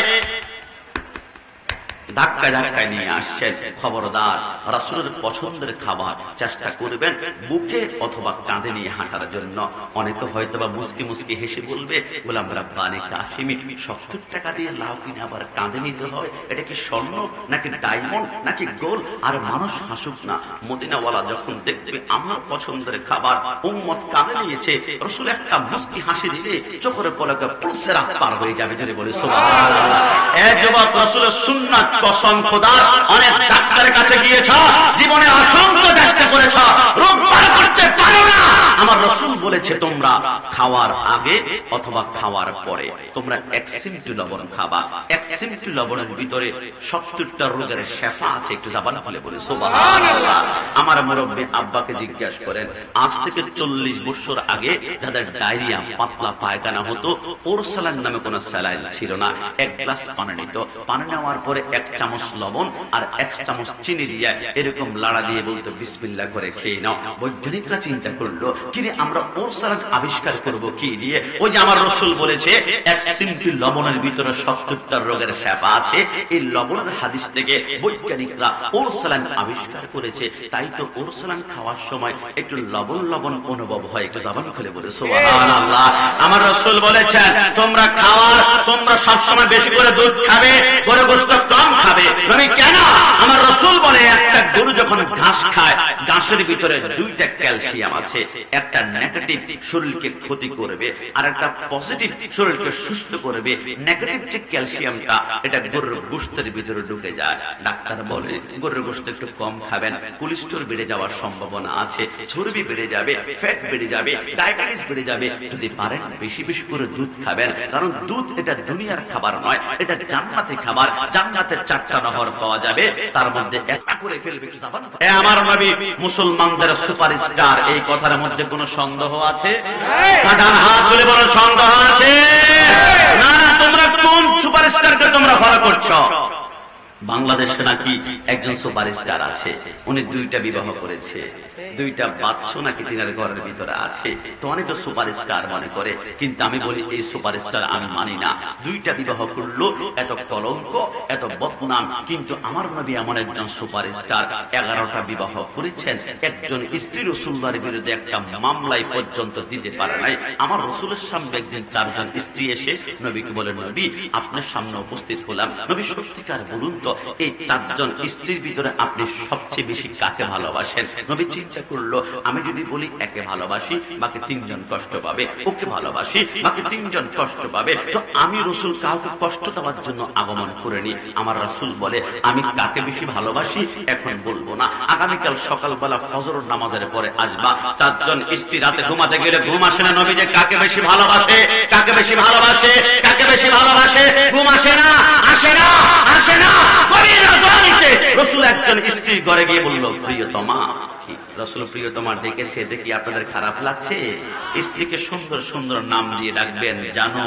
ধাক্কায় ধাক্কায় নিয়ে আসছেন। খবরদার, রাসূলের পছন্দের খাবার চেষ্টা করবেন বুকে অথবা কাঁধে নিয়ে হাঁটার জন্য। অনেকে হয়তো বা মুস্কি মুস্কি হেসে বলবে গোলাম রাব্বানী কাশিমি 70 টাকা দিয়ে লাউ কিনে আবার কাঁধে নিতে হয়, এটা কি স্বর্ণ নাকি ডায়মন্ড নাকি গোল্ড? আর মানুষ হাসুক না, মদিনাওয়ালা যখন দেখবে আমার পছন্দের খাবার উম্মত কাঁধে নিয়েছে, রাসূল একটা মুস্কি হাসি দিলে চোখের পলকে পুলসেরা পার হয়ে যাবে। যদি বলে সুবহানাল্লাহ। এই যুবক, রাসূলের সুন্নাত কসম খোদার, অনেক ডাক্তারের কাছে গিয়েছ, জীবনে অসংখ্য চেষ্টা করেছ, রোগ পার করতে পারো না। আমার রাসূল বলেছে তোমরা খাওয়ার আগে অথবা খাওয়ার পরে তোমরা 1 চিমটি লবণ খাবা। 1 চিমটি লবণের ভিতরে 70টা রোগের শেফা আছে। একটু জবান খুলে বলে সুবহানাল্লাহ। আমার মুরব্বি আব্বাকে জিজ্ঞাসা করেন, আজ থেকে 40 বছর আগে যাদের ডায়রিয়া, পাতলা পায়খানা হতো, ওরসালান নামে কোনো স্যালাইন ছিল না। 1 গ্লাস পানি নিত, পানি নেওয়ার পরে 1 চামচ লবণ আর 1 চামচ চিনি দিয়ে এরকম লাড়া দিয়ে বলতো বিসমিল্লাহ করে খেয়ে নাও। বৈজ্ঞানিকরা চিন্তা করলো, কিরে আমরা ওরসালান আবিষ্কার করব কি দিয়ে? ওই যে আমার রাসূল বলেছে 1 চিমটি লবণের ভিতরে 70টা রোগের শেফা আছে। এই লবণের হাদিস থেকে বৈজ্ঞানিকরা ওরসালান আবিষ্কার করেছে। তাই তো ওরসালান খাওয়ার সময় একটু লবণ লবণ অনুভব হয়। একটু জবান খুলে বলে সুবহানাল্লাহ। আমার রাসূল বলেছেন তোমরা তোমরা সব সময় বেশি করে দুধ খাবে, গরু গোশত কম খাবে। নবী কেন? আমার রাসূল বলে একটা গরু যখন ঘাস খায়, ঘাসের ভিতরে 2টা ক্যালসিয়াম আছে। একটা নেগেটিভ শরীরকে ক্ষতি করবে আর একটা পজিটিভ শরীরকে সুস্থ করবে। নেগেটিভ যে ক্যালসিয়ামটা এটা গরুর গোশতের ভিতরে ঢুকে যায়। ডাক্তার বলে গরুর গোশত একটু কম খাবেন, কোলেস্টেরল বেড়ে যাওয়ার সম্ভাবনা আছে, চর্বি বেড়ে যাবে, ফ্যাট বেড়ে যাবে, ডায়াবেটিস বেড়ে যাবে। যদি পারেন বেশি বেশি করে দুধ খাবেন, কারণ দুধ এটা দুনিয়ার খাবার নয়, এটা জান্নাতের খাবার। জান্নাতের 4টা নহর পাওয়া যাবে, তার মধ্যে একটা করে ফেলবে। আমার নবী মুসলমানদের সুপারস্টার, এই কথার মধ্যে কোনো সন্দেহ আছে? ডান হাত তুলে বলো সন্দেহ আছে? না না, তোমরা কোন সুপারস্টারকে তোমরা ফলো করছো? বাংলাদেশে নাকি একজন সুপারস্টার আছে, উনি 2টা বিবাহ করেছে, 2টা বাচ্চা নাকি তিনার ঘরের ভিতরে আছে। তো অনেক সুপারস্টার মনে করে, কিন্তু আমি বলি এই সুপারস্টার আমি মানি না। 2টা বিবাহ করলো, এত কলঙ্ক, এত বদনাম। কিন্তু আমার নবী এমন একজন সুপারস্টার, 11টা বিবাহ করেছেন। একজন স্ত্রী রাসূলুল্লাহর বিরুদ্ধে একটা মামলাই পর্যন্ত দিতে পারে নাই। আমার রাসূলের সামনে একদিন 4জন স্ত্রী এসে নবীকে বলেন, নবী আপনার সামনে উপস্থিত হলাম, নবী সত্যিকার বলুন তো এই চারজন স্ত্রীর ভিতরে আপনি সবচেয়ে বেশি কাকে ভালোবাসেন? নবী চিন্তা করলো, আমি যদি বলি একে ভালোবাসি বাকি তিনজন কষ্ট পাবে, ওকে ভালোবাসি বাকি তিনজন কষ্ট পাবে, তো আমি রাসূল কাউকে কষ্ট দেওয়ার জন্য আগমন করিনি। আমার রাসূল বলে, আমি কাকে বেশি ভালোবাসি এখন বলবো না, আগামীকাল সকালবেলা ফজর নামাজের পরে আসবা। চারজন স্ত্রী রাতে ঘুমাতে গেলে ঘুম আসে না, নবী যে কাকে বেশি ভালোবাসে, কাকে বেশি ভালোবাসে, কাকে বেশি ভালোবাসে, ঘুম আসে না, আসে না, আসে না। রাসূল একজন স্ত্রীর ঘরে গিয়ে বলল, প্রিয়তমা। রাসূল প্রিয়তমা ডেকেছে, দেখি আপনাদের খারাপ লাগছে? স্ত্রীকে সুন্দর সুন্দর নাম দিয়ে ডাকবেন, জানো,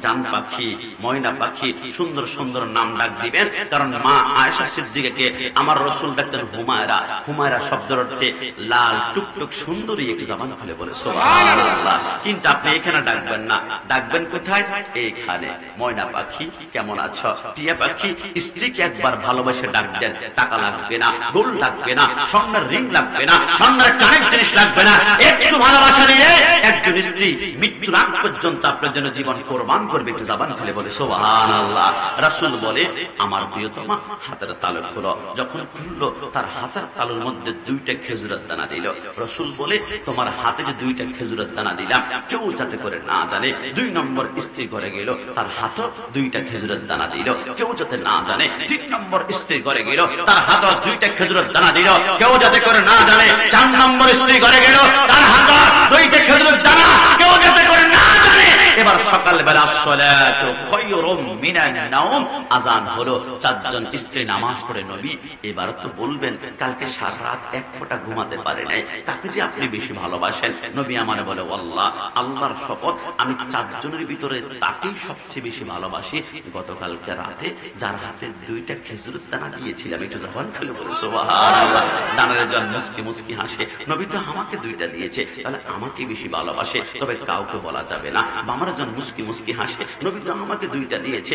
জান পাখি, ময়না পাখি, সুন্দর সুন্দর নাম ডাক দিবেন। কারণ মা আয়েশা সিদ্দিকাকে আমার রাসূল ডাকতেন হুমায়রা। হুমায়রা শব্দের হচ্ছে লাল টুকটুক সুন্দরী। একটু জবান খুলে বলে সুবহানাল্লাহ। কিন্তু আপনি এখানে ডাকবেন না, ডাকবেন কোথায়? এইখানে। ময়না পাখি কেমন আছো, টিয়া পাখি। স্ত্রীকে একবার ভালোবাসে ডাক দেন, টাকা লাগবে না, গোল লাগবে না, স্বর্ণের রিং লাগবে না, স্বর্ণের কানের জিনিস লাগবে না, একটু ভালোবাসা নিয়ে একজন স্ত্রী মৃত্যুর আগ পর্যন্ত আপনার জন্য জীবন কোরবান করবে। একটু জবান খুলে বলে সুবহানাল্লাহ। রাসূল বলে, আমার প্রিয়তমা হাতের তালু খুলো। যখন খুললো, তার হাতের তালুর মধ্যে দুইটা খেজুরের দানা দিল। রাসূল বলে, তোমার হাতে যে দুইটা খেজুরের দানা দিলাম, কেউ যাতে করে না জানে। 2 নম্বর স্ত্রী ঘরে গেল, তার হাতে দুইটা খেজুরের দানা দিল, কেউ যাতে না জানে। 3 নম্বর স্ত্রী ঘরে গেল, তার হাতে দুইটা খেজুরের দানা দিল, কেউ যাতে করে না জানে। 4 নম্বর স্ত্রী ঘরে গেল, তার হাতে দুইটা খেজুরের দানা, কেউ যাতে করে না জানে। এবার সকালবেলা সালাতু খায়রুম মিনান নাওম, আযান হলো। 4 জন স্ত্রী নামাজ পড়ে। নবী এবার তো বলবেন, কালকে সারা রাত এক ফোঁটা ঘুমাতে পারে নাই, কাকে যে আপনি বেশি ভালোবাসেন? নবী আমারে বলে, আল্লাহ, আল্লাহর শপথ, আমি 4 জনের ভিতরে তাকেই সবচেয়ে বেশি ভালোবাসি গতকালকে রাতে যার হাতে দুইটা খেজুরের দানা দিয়েছিলাম। একটু জবান খুলে বলে সুবহানাল্লাহ। দানের জন মুস্কি মুস্কি হাসে, নবী তো আমাকে দুইটা দিয়েছে, তাহলে আমাকে বেশি ভালোবাসে, তবে কাউকে বলা যাবে না। বামার জন মুস্কি মুস্কি হাসে, নবী তো আমাকে দুইটা দিয়েছে,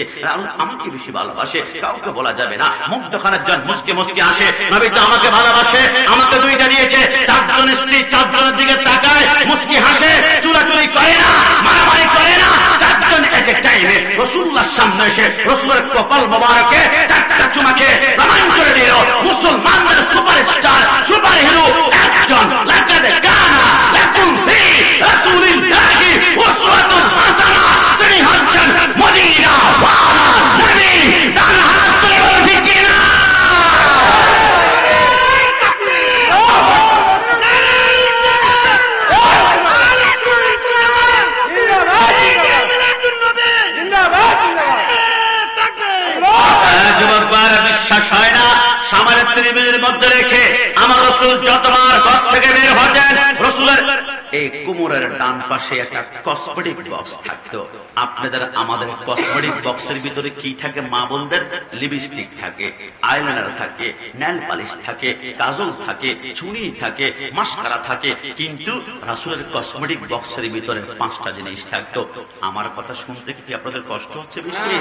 আমাকে বেশি ভালোবাসে, কাউকে বলা যাবে না। মুগ্ধখানের জন মুস্কি মুস্কি হাসে, নবী তো আমাকে ভালোবাসে, আমাকে দুইটা দিয়েছে। 4 জন স্ত্রী 4 জনের দিকে তাকায়, মুস্কি হাসে, চুলাচুলি করে না, মারামারি করে না। 4 জন এক এক টাইমে রাসূলুল্লাহর সামনে এসে রাসূলের কপাল মোবারকে 4টা চুমাকে প্রমাণ করে দিল। মুসলমানদের সুপারস্টার, সুপার হিরো একজন, লাকাদ কানা লাকুম ফি রাসূলিল্লাহি উসওয়াতুন হাসানা। তিনি হচ্ছেন মদিনা ওয়ালা নবী। তার হাত ধরে বলো ঠিক কিনা? বিশ্বাস হয় না? সামান্য 3 মিনিটের মধ্যে রেখে আমার রাসূল যতবার ঘর থেকে বের হতেন, রাসূলের এই কোমরের ডান পাশে একটা কসমেটিক বক্স থাকতো। আপনাদের আমাদের কসমেটিক বক্সের ভিতরে কি থাকে? মা বোনদের লিপস্টিক থাকে, আইলাইনার থাকে, নেল পালিশ থাকে, কাজল থাকে, চুড়ি থাকে, মাস্কারা থাকে। কিন্তু রাসূলের কসমেটিক বক্সের ভিতরে 5টা জিনিস থাকতো। আমার কথা শুনতে কি আপনাদের কষ্ট হচ্ছে বেশি?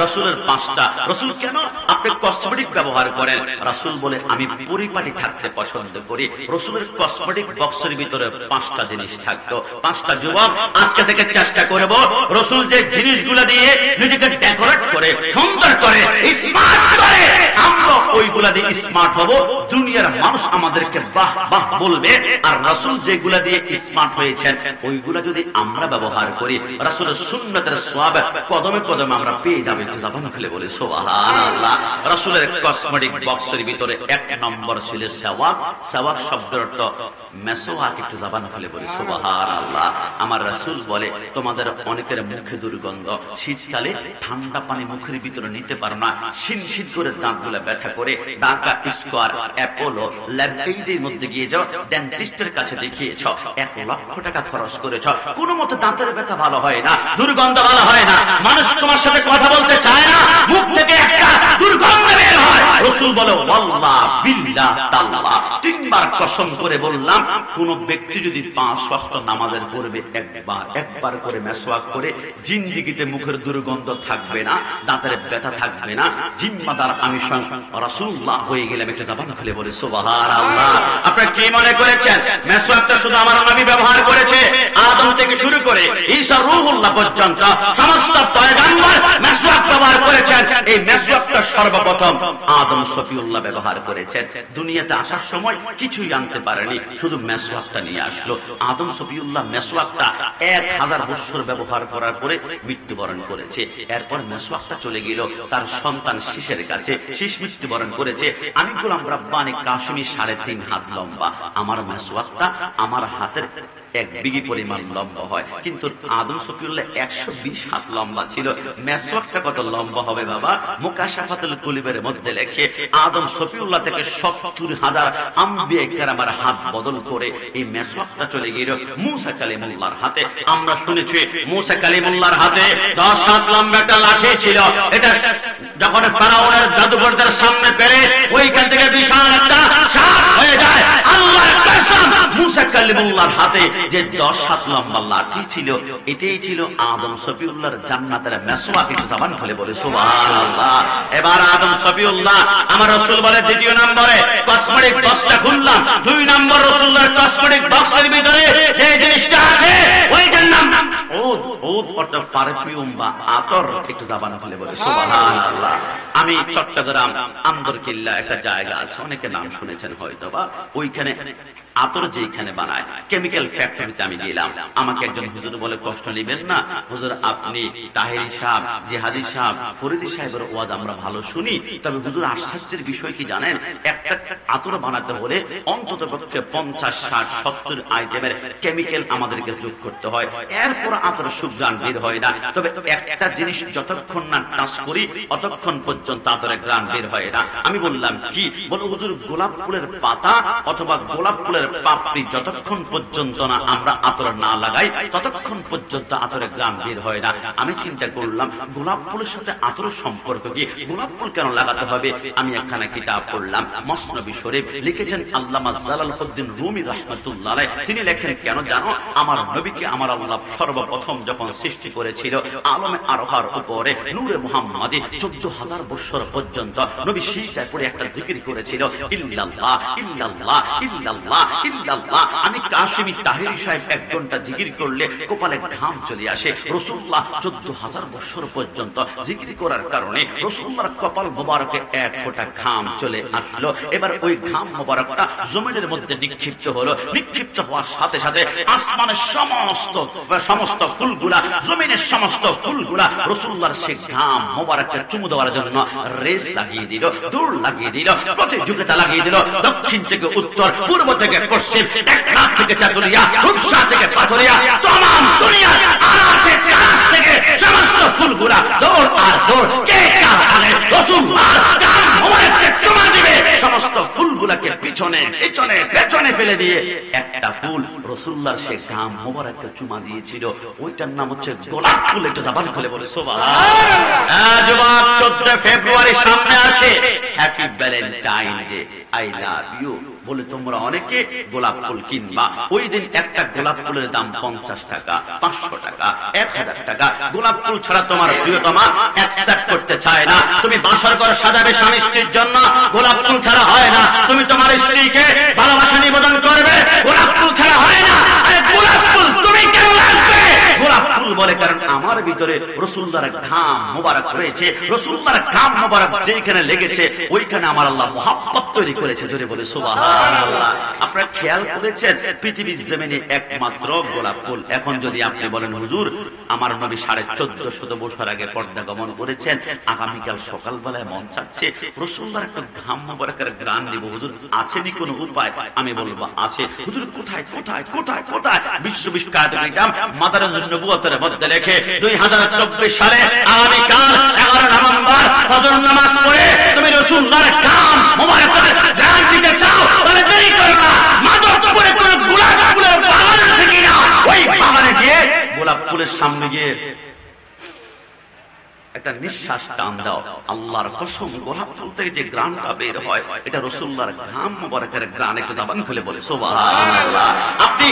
রাসূলের 5টা। রাসূল কেন আপনি কসমেটিক ব্যবহার করেন? রাসূল বলে, আমি পরিপাটি থাকতে পছন্দ করি। রাসূলের কসমেটিক বক্সের ভিতরে 5টা জিনিস থাকতো। 5টা যুবক আজকে থেকে চেষ্টা করব, রাসূল যে জিনিসগুলো দিয়ে নিজেকে ডেকোরেট করে, সুন্দর করে, স্মার্ট করে, আমরা ওইগুলা দিয়ে স্মার্ট হব। দুনিয়ার মানুষ আমাদেরকে বাহ বাহ বলবে। আর রাসূল যেগুলা দিয়ে স্মার্ট হয়েছেন, ওইগুলা যদি আমরা ব্যবহার করি, রাসূলের সুন্নতের সওয়াব কদমে কদমে আমরা পেয়ে যাব। একটু জবান খুলে বলি সুবহানাল্লাহ। রাসূলের কসমেটিক বক্সের ভিতরে 1 নম্বর ছিল সাওয়াক। সাওয়াক শব্দের অর্থ মেসওয়াক। একটু জবান খুলে বলি সুবহানাল্লাহ। আমার রাসূল বলে, তোমাদের অনেকের মুখে দুর্গন্ধ, শীতকালে ঠান্ডা পানি মুখের ভিতরে নিতে পারো না, শিনশিন করে দাঁতগুলো ব্যথা করে, ঢাকা স্কয়ার, অ্যাপোলো, ল্যাবএইডের মধ্যে গিয়ে যাও, ডেন্টিস্টের কাছে দেখিয়েছ, 1 লক্ষ টাকা খরচ করেছ, কোনো মতে দাঁতের ব্যথা ভালো হয় না, দুর্গন্ধ ভালো হয় না, মানুষ তোমার সাথে কথা বলতে চায় না, মুখ থেকে একটা দুর্গন্ধ বের হয়। রাসূল বলে, ওয়াল্লাহ বিল্লাহ তাআল্লাহ, 3 বার কসম করে বললাম, কোন ব্যক্তি যদি 5 ওয়াক্ত নামাজের পূর্বে একবার করে মেসওয়াক করে, জিন্দেগিতে মুখের দুর্গন্ধ থাকবে না, দাঁতের ব্যথা থাকবে না, জিম্মাদার আমি রাসূলুল্লাহ হয়ে গেলাম। একটা জবান খুলে বলে সুবহানাল্লাহ। আপনারা কি মনে করেছেন মেসওয়াকটা শুধু আমার নবী ব্যবহার করেছে? আদম থেকে শুরু করে ঈসা রূহুল্লাহ পর্যন্ত সমস্ত পয়গম্বর মেসওয়াক ব্যবহার করেছেন। এই মেসওয়াকটা সর্বপ্রথম আদম সফিউল্লাহ ব্যবহার করেছেন। দুনিয়াতে আসার সময় কিছুই আনতে পারেনি, শুধু মেসওয়াকটা নিয়ে আসলো। আদম সফিউল্লাহ মেসওয়াকটা 1000 বছর ব্যবহার করার পরে মৃত্যুবরণ করেছে। এরপর মেসওয়াকটা চলে গেল তার সন্তান শীষের কাছে, শীষ মৃত্যুবরণ করেছে। আমি গোলাম রাব্বানী কাশিমি 3.5 হাত লম্বা, আমার মেসওয়াকটা আমার হাতের 1 বিঘি পরিমাণ লম্বা হয়, কিন্তু আদম সফিউল্লাহ 120 হাত লম্বা ছিল। মেসওয়াকটা কত লম্বা হবে বাবা? মুকাশাফাতুল কুলিবের মধ্যে লেখে আদম সফিউল্লাহ থেকে 70,000 আম্বিয়া কেরামের হাত বদল করে এই মেসওয়াকটা চলে গেল মূসা কালিমুল্লাহর হাতে। আমরা শুনেছি মূসা কালিমুল্লাহর হাতে 10 হাত লম্বা একটা লাঠি ছিল। এটা যখন ফেরাউনের জাদুকরদের সামনে পেরে ওইখান থেকে বিশাল একটা সাপ হয়ে যায়। আল্লাহর কসম, মূসা কালিমুল্লাহর হাতে যে 10 হাত লম্বা লাঠি ছিল, এটাই ছিল আদম সফিউল্লাহর জান্নাতের মেসওয়াক। একটু জবান খুলে বলে সুবহানাল্লাহ। এবার আদম সফিউল্লাহ, আমার রাসূল বলে দ্বিতীয় নম্বরে কসমেটিক বক্সটা খুললাম। 2 নম্বর রাসূলের কসমেটিক বক্সের ভিতরে যে জিনিসটা আছে ওইটার নাম ওদ। ওদ অর্থাৎ পারফিউম বা আতর। একটু জবান খুলে বলে সুবহানাল্লাহ। আমি চট্টগ্রাম আন্দরকিল্লা একটা জায়গা আছে, অনেকে নাম শুনেছেন হয়তো বা, ওইখানে আতর যেখানে বানায় কেমিক্যাল ফ্যাক্টরিতে আমি গেলাম। আমাকে একজন হুজুর বলে, কষ্ট নেবেন না হুজুর, আপনি তাহেরি সাহেব, জিহাদি সাহেব, ফরিদি সাহেবের ওয়াজ আমরা ভালো শুনি, তবে হুজুর আশ্চর্যের বিষয় কি জানেন, একটা আতর বানাতে হলে অন্তত পক্ষে 50, 60, 70 আইটেমের কেমিক্যাল আমাদেরকে যোগ করতে হয়, এরপর আতর সুঘ্রাণ বের হয় না। তবে একটা জিনিস যতক্ষণ না টাচ করি ততক্ষণ পর্যন্ত আতরের ঘ্রাণ বের হয় না। আমি বললাম কি? বলে হুজুর গোলাপ ফুলের পাতা অথবা গোলাপ ফুলের পাপড়ি যতক্ষণ পর্যন্ত না আমরা আতর না লাগাই ততক্ষণ পর্যন্ত আতরের ঘ্রাণ বের হয় না। আমি চিন্তা করলাম গোলাপ ফুলের সাথে আতরের সম্পর্ক কি, গোলাপ ফুল কেন লাগাতে হবে? আমি একখানা কিতাব পড়লাম, মসনবী শরীফ, লিখেছেন আল্লামা জালালউদ্দিন রুমি রাহমাতুল্লাহ আলাইহি। তিনি লেখেন, কেন জানো, আমার নবীকে আমার আল্লাহ সর্বপ্রথম যখন সৃষ্টি করেছিল আলমে আরোহার উপরে নূরে মুহাম্মাদি 14,000 বছর পর্যন্ত নবী সিজদায় পড়ে একটা জিকির করেছিল, ইল্লাল্লাহ ইল্লাল্লাহ ইল্লাল্লাহ ইল্লাল্লাহ। আমি কাশিমি তাহেরি সাহেব 1 ঘন্টা জিকির করলে কপালে ঘাম চলে আসে। রাসূলুল্লাহ 14,000 বছর পর্যন্ত জিকির করার কারণে রাসূলুল্লাহর কপাল মোবারকে 1 ফোঁটা ঘাম চলে আসলো। এবার ওই ঘাম মোবারকটা জমিনের মধ্যে নিক্ষিপ্ত হলো। নিক্ষিপ্ত হওয়ার সাথে সাথে আসমানের সমস্ত ফুলগুলা, জমিনের সমস্ত ফুলগুলা রাসূলুল্লাহর সেই ঘাম মোবারককে চুমু দেওয়ার জন্য রেস লাগিয়ে দিল, দৌড় লাগিয়ে দিল, প্রতিযোগিতা লাগিয়ে দিল। দক্ষিণ থেকে উত্তর, পূর্ব থেকে পশ্চিম, টেকনাফ থেকে চাতুলিয়া, রূপসা থেকে পাথরিয়া, तमाम দুনিয়া আনাচে কাছ থেকে সমস্ত ফুলগুলা দৌড় আর দৌড়। কে কার আগে রাসূলুল্লাহর ঘাম মোবারককে চুমা দিবে? সমস্ত ফুলগুলাকে পিছনে পিছনে পেছনে ফেলে দিয়ে একটা ফুল রাসূলুল্লাহর সেই ঘাম মোবারককে চুমা দিয়েছিল, ওইটার নাম হচ্ছে গোলাপ ফুল। একটু জবান খুলে বলে সুবহানাল্লাহ। যুবক, 14 ফেব্রুয়ারি সামনে আসে, happy Valentine day, I love you বলে তোমরা অনেকে গোলাপ ফুল কিনবা। ওই দিন একটা গোলাপ ফুলের দাম 50 টাকা, 500 টাকা, 1000 টাকা। গোলাপ ফুল ছাড়া তোমার প্রিয়তমা অ্যাকসেপ্ট করতে চায় না। তুমি বাসর ঘর সাজাবে স্বামী স্ত্রীর জন্য, গোলাপ ফুল ছাড়া হয় না। তুমি তোমার স্ত্রীকে ভালোবাসা নিবেদন করবে, গোলাপ ফুল ছাড়া হয় না। আরে গোলাপ ফুল তুমি কেন লাগবে? গোলাপ ফুল বলে কারণ আমার ভিতরে রাসূলুল্লাহর ঘাম মোবারক রয়েছে। রাসূলুল্লাহর ঘাম মোবারক যেখানে লেগেছে ওইখানে আমার আল্লাহ মহব্বত তৈরি করেছে। জোরে বলে সুবহানাল্লাহ। আপনারা খেয়াল করেছেন পৃথিবীর জমিনে একমাত্র গোলাপ ফুল। এখন যদি আপনি বলেন হুজুর আমার নবী 1450 বছর আগে পর্দা গমন করেছেন, আগামীকাল সকালবেলায় মন চাচ্ছে রাসূলুল্লাহর একটা ঘাম মোবারকের ঘ্রাণ নিব, হুজুর আছে নি কোনো উপায়? আমি বলবো আছে। হুজুর কোথায় কোথায় কোথায় কোথায়? বিশ্ববিখ্যাত কিতাব মাদারুন নবুওয়াতের মধ্যে লেখে 2024 সালে আগামীকাল 11 নভেম্বর ফজর নামাজ পড়ে তুমি রাসূলুল্লাহর ঘাম মোবারকের ঘ্রাণ নিতে চাও তাহলে দেরি করো না। মাদকপুরে কোন গোলাপ ফুলের বাগান আছে কিনা, ওই বাগানে গিয়ে গোলাপ ফুলের সামনে গিয়ে একটা নিঃশ্বাস টান দাও। আল্লাহর কসম গোলাপ ফুল থেকে যে ঘ্রাণটা বের হয় এটা রাসূলুল্লাহর ঘাম মোবারকের ঘ্রাণ। একটু জবান খুলে বলে সুবহানাল্লাহ। আপনি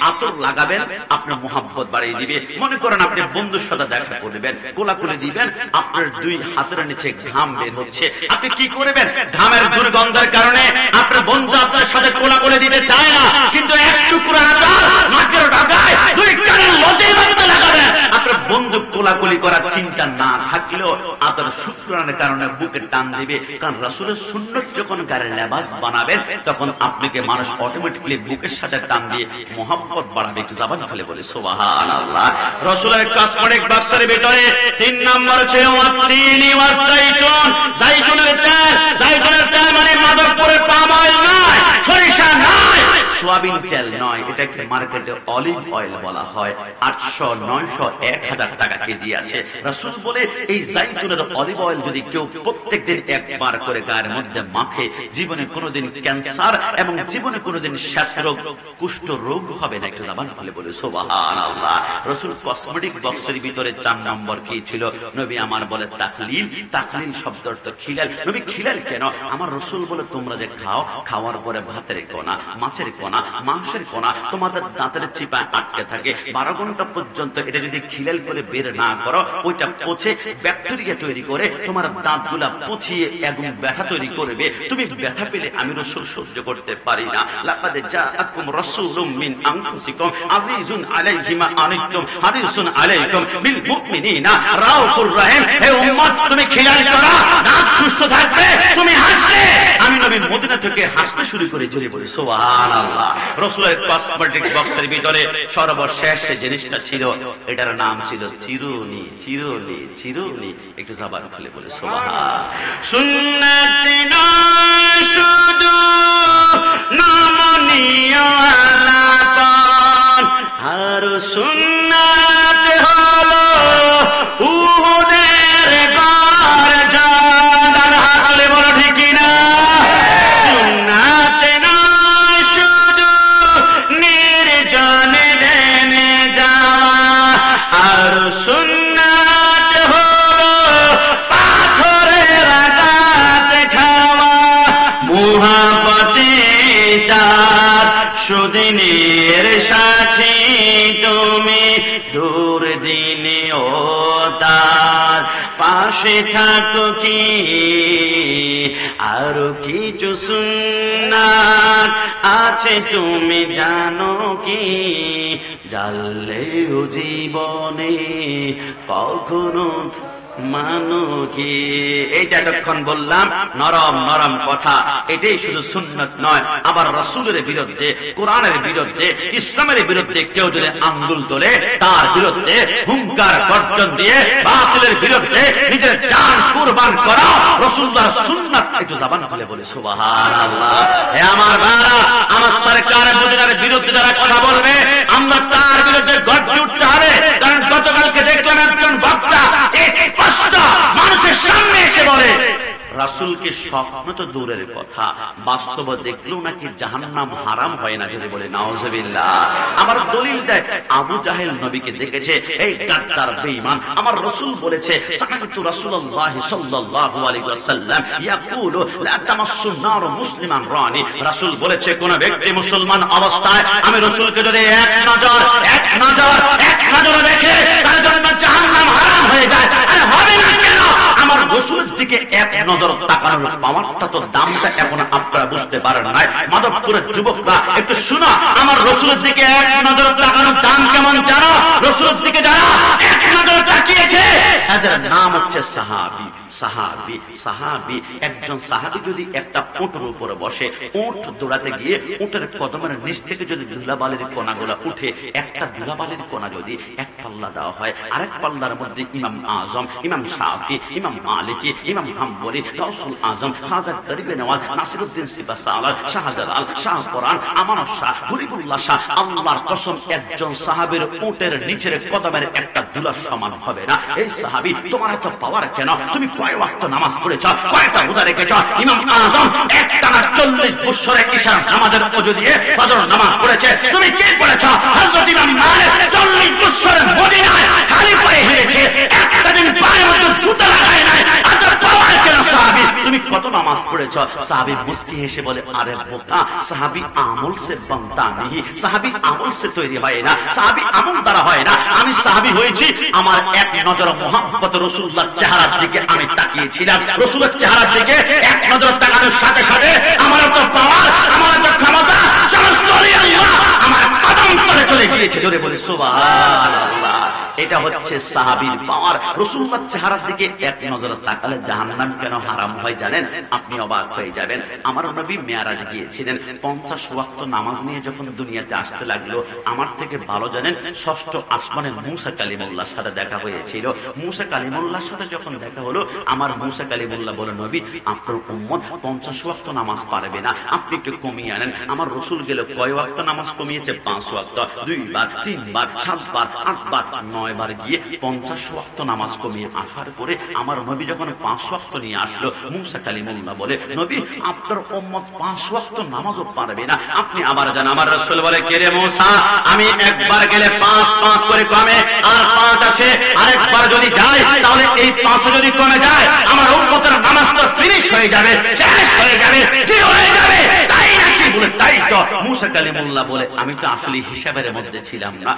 আতর লাগাবেন, আপনার মোহাব্বত বাড়িয়ে দিবে। মনে করেন আপনি বন্ধুর সাথে দেখা করবেন, কোলাকুলি দিবেন, আপনার 2 হাতের নিচে ঘাম বের হচ্ছে, আপনি কি করবেন? ঘামের দুর্গন্ধের কারণে আপনার বন্ধু আপনার সাথে কোলাকুলি দিতে চায় না, কিন্তু এক টুকরা আতর নাকের ডাগায় 2 কানের লতির মধ্যে লাগাবেন। আপনার বন্ধু কোলাকুলি করার চিন্তা না থাকলে থাকলেও আদর শুকরানের কারণে বুকে টান দিবে। কারণ রাসূলের সুন্নাত যখন গায়ে লেবাস বানাবেন তখন আপনাকে মানুষ অটোমেটিক্যালি বুকের সাথে টান দিয়ে মোহাব্বত বাড়াবে। একটু জবান খুলে বলে সুবহানাল্লাহ। রাসূলের কসমেটিক বাক্সের ভিতরে 3 নম্বর ছিল ওয়াতিনি ওয়াজাইতুন, জাইতুনের তেল। জাইতুনের তেল মানে মাদকপুরের পাম অয়েল নয়, সরিষা নয়, সোয়াবিন তেল নয়, এটাকে মার্কেটে অলিভ অয়েল বলা হয়। 800, 900, 1000 টাকা কেজি আছে। রাসূল বলে এই জাইতুনের অলিভ অয়েল যদি কেউ প্রত্যেকদিন একবার করে গায়ের মধ্যে মাখে, জীবনে কোনোদিন ক্যান্সার এবং জীবনে কোনোদিন শ্বাস রোগ, কুষ্ঠ রোগ হবে না। একটু জবান খুলে বলে সুবহানাল্লাহ। রাসূল কসমেটিক বক্সের ভিতরে 4 নম্বর কি ছিল? নবী আমার বলে তাকলিল। তাকলিল শব্দ অর্থ খিলাল। নবী খিলাল কেন? আমার রাসূল বলে তোমরা যে খাও, খাওয়ার পরে ভাতের কোনা, মাছের কোনা, মাংসের কোনা তোমাদের দাঁতের চিপায় আটকে থাকে, 12 ঘন্টা পর্যন্ত এটা যদি খিলাল করে বের না করো, ওইটা পচে ব্যাকটেরিয়া তৈরি করে তোমার দাঁতগুলা পচিয়ে এবং ব্যথা তৈরি করবে। তুমি ব্যথা পেলে আমি রাসূল সহ্য করতে পারি না। লাকাদ জাআকুম রাসূলুম মিন আনফুসিকুম আজিজুন আলাইহি মা আনিতুম হারিসুন আলাইকুম বিল মুমিনিনা রাউফুর রহিম। হে উম্মত, তুমি খিলাল করো, দাঁত সুস্থ থাকবে, তুমি হাসলে আমি নবী মদিনা থেকে হাসতে শুরু করে জোরে বলি সুবহানাল্লাহ। রাসূলের কসমেটিক বক্সের ভিতরে সর্বশেষ যে জিনিসটা ছিল, এটার নাম ছিল চিরুনি। চিরুনি, চিরুনি। একটু জবান খুলে বলে সুবহান। সুন্নতি নয় শুধু নমনীয় আলাপন, আর সুন্নাত হলো উহুদের গর্জন। হাতলে বলো ঠিক না? সুন্নাত নয় শুধু নির্জনে দেনে যাওয়া, আর সুন্নাত হলো পাথরের আঘাত খাওয়া। মুহাব্বতে তার সুদিনের সাথী তুমি, দুর্দিনে ও তার পাশে থাকো কি। আরো কিছু সুন্নাত আছে তুমি জানো কি, জানলেও জীবনে কখনো মানো কি। এইটা এতক্ষণ বললাম নরম নরম কথা, এটাই শুধু সুন্নাত নয়। আবার রাসূলের বিরুদ্ধে, কোরআনের বিরুদ্ধে, ইসলামের বিরুদ্ধে কেউ যদি আঙ্গুল তোলে, তার বিরুদ্ধে হুঙ্কার গর্জন দিয়ে বাতিলের বিরুদ্ধে নিজের জান কুরবান করা রাসূলুল্লাহর সুন্নাত। একটু জবান খুলে বলে সুবহানাল্লাহ। হে আমার ভাইরা, আমার সরকার মদিনার বিরুদ্ধে যারা কথা বলবে, আমরা তার বিরুদ্ধে গর্জে উঠতে হবে। কারণ গতকালকে দেখলাম একজন বক্তা মানুষের সামনে এসে বলে রাসূলকে স্বপ্ন তো দূরের কথা, বাস্তবে দেখলেও নাকি জাহান্নাম হারাম হয় না। যদি বলে নাউজুবিল্লাহ। আমার দলিল দেয়, আবু জাহেল নবীকে দেখেছে, এই গাদ্দার বেঈমান। আমার রাসূল বলেছে, সামিতু রাসূলুল্লাহ সাল্লাল্লাহু আলাইহি ওয়াসাল্লাম ইয়াকুলু লা তামাসসুন নার মুসলিমান রানি। রাসূল বলেছে, কোন ব্যক্তি মুসলমান অবস্থায় আমি রাসূলকে যদি এক নজর দেখে, তার জন্য জাহান্নাম হারাম হয়ে যায়। আরে হবে না কেন? আমার রাসূলের দিকে এক নজর তাকানোর পাওয়ারটা তো, দামটা এখন আপনারা বুঝতে পারেন না। মাদকপুরের যুবকরা একটু শোনো, আমার রাসূলের দিকে এক নজর তাকানোর দাম কেমন জানো? রাসূলের দিকে যারা এক নজর তাকিয়েছে, এদের নাম হচ্ছে সাহাবী। সাহাবী, সাহাবী। একজন সাহাবী যদি একটা উটের উপরে বসে, উট দৌড়াতে গিয়ে উটের কদমের নিচ থেকে যদি ধুলাবালির কণাগুলো উঠে, একটা ধুলাবালির কণা যদি এক পাল্লা দেওয়া হয়, আরেক পাল্লার মধ্যে ইমাম আজম, ইমাম শাফি, ইমাম মালিকি, ইমাম হাম্বলি, গাউসুল আজম, খাজা গরিবে নওয়াজ, নাসিরউদ্দিন সিবাসালার, শাহজালাল, শাহ কোরআন, আমানত শাহ, গরিবুল্লাহ শাহ, আল্লাহর কসম একজন সাহাবীর উটের নিচের কদমের একটা ধুলার সমান হবে না। এই সাহাবী, তোমার এত পাওয়ার কেন? তুমি কয় ওয়াক্ত নামাজ পড়েছ, কয়টা রোজা রেখেছ? ইমাম আজম একটানা 40 বছরের ইশার নামাজের ওযু দিয়ে ফজর নামাজ পড়েছে, তুমি কি পড়েছ? হযরত ইমাম মালিক 40 বছরের মদিনায় খালি পায়ে হেঁটেছে, একটা দিন পায়ে মতো জুতা লাগায় নাই। এত পাওয়ার কেন সাহাবী? তুমি কত নামাজ পড়েছ? সাহাবী মুস্কি হেসে বলে, আরে বোকা, সাহাবী আমল সে বানতা नहीं, সাহাবী আমল সে তৈরি হয় না, সাহাবী আমল দ্বারা হয় না। আমি সাহাবী হয়েছি, আমার এক নজর মুহাব্বত রাসূলুল্লাহর চেহারার দিকে আমি তাকিয়েছিলাম। রাসূলের চেহারার দিকে এক নজর তাকানোর সাথে সাথে আমার তো পাওয়ার, আমার তো ক্ষমতা সমস্ত আল্লাহ আমার কদম করে চলে গিয়েছে। জোরে বলে সুবহানাল্লাহ। এটা হচ্ছে সাহাবীর পাওয়ার। রাসূলুল্লাহর চেহারার দিকে এক নজরে তাকালে জাহান্নাম কেন হারাম হয় জানেন? আপনি অবাক হয়ে যাবেন। আমার নবী মেরাজ গিয়েছিলেন, 50 ওয়াক্ত নামাজ নিয়ে যখন দুনিয়াতে আসতে লাগলো, আমার থেকে ভালো জানেন ষষ্ঠ আসমানে মুসা কালিমুল্লাহর সাথে দেখা হয়েছিল। মুসা কালিমুল্লাহর সাথে যখন দেখা হলো, আমার মুসা কালিমুল্লাহ বলে, নবী আপনার উম্মত 50 ওয়াক্ত নামাজ পারবে না, আপনি একটু কমিয়ে আনেন। আমার রাসূল গেল কয় ওয়াক্ত নামাজ কমিয়েছে? 5 ওয়াক্ত, 2 বার, 3 বার, 7 বার, 8 বার, 9 বার গিয়ে 50 ওয়াক্ত নামাজ কমিয়ে আসার পরে আমার নবী যখন 5 ওয়াক্ত নিয়ে আসলো, মুসা কালিমুল্লাহ বলে, নবী আপনার উম্মত 5 ওয়াক্ত নামাজও পারবে না, আপনি আবার যান। আমার রাসূল বলে, কে রে মুসা, আমি একবার গেলে 5 করে কমে আর 5 আছে, আরেকবার যদি যাই তাহলে এই 5 যদি কমে যায় আমার উম্মতের নামাজ তো ফিনিশ হয়ে যাবে, শেষ হয়ে যাবে, ঠিক হয়ে যাবে, তাই নাকি? বলে তাই তো। মুসা কালিমুল্লাহ বলে, আমি তো আসলে হিসাবের মধ্যে ছিলাম না।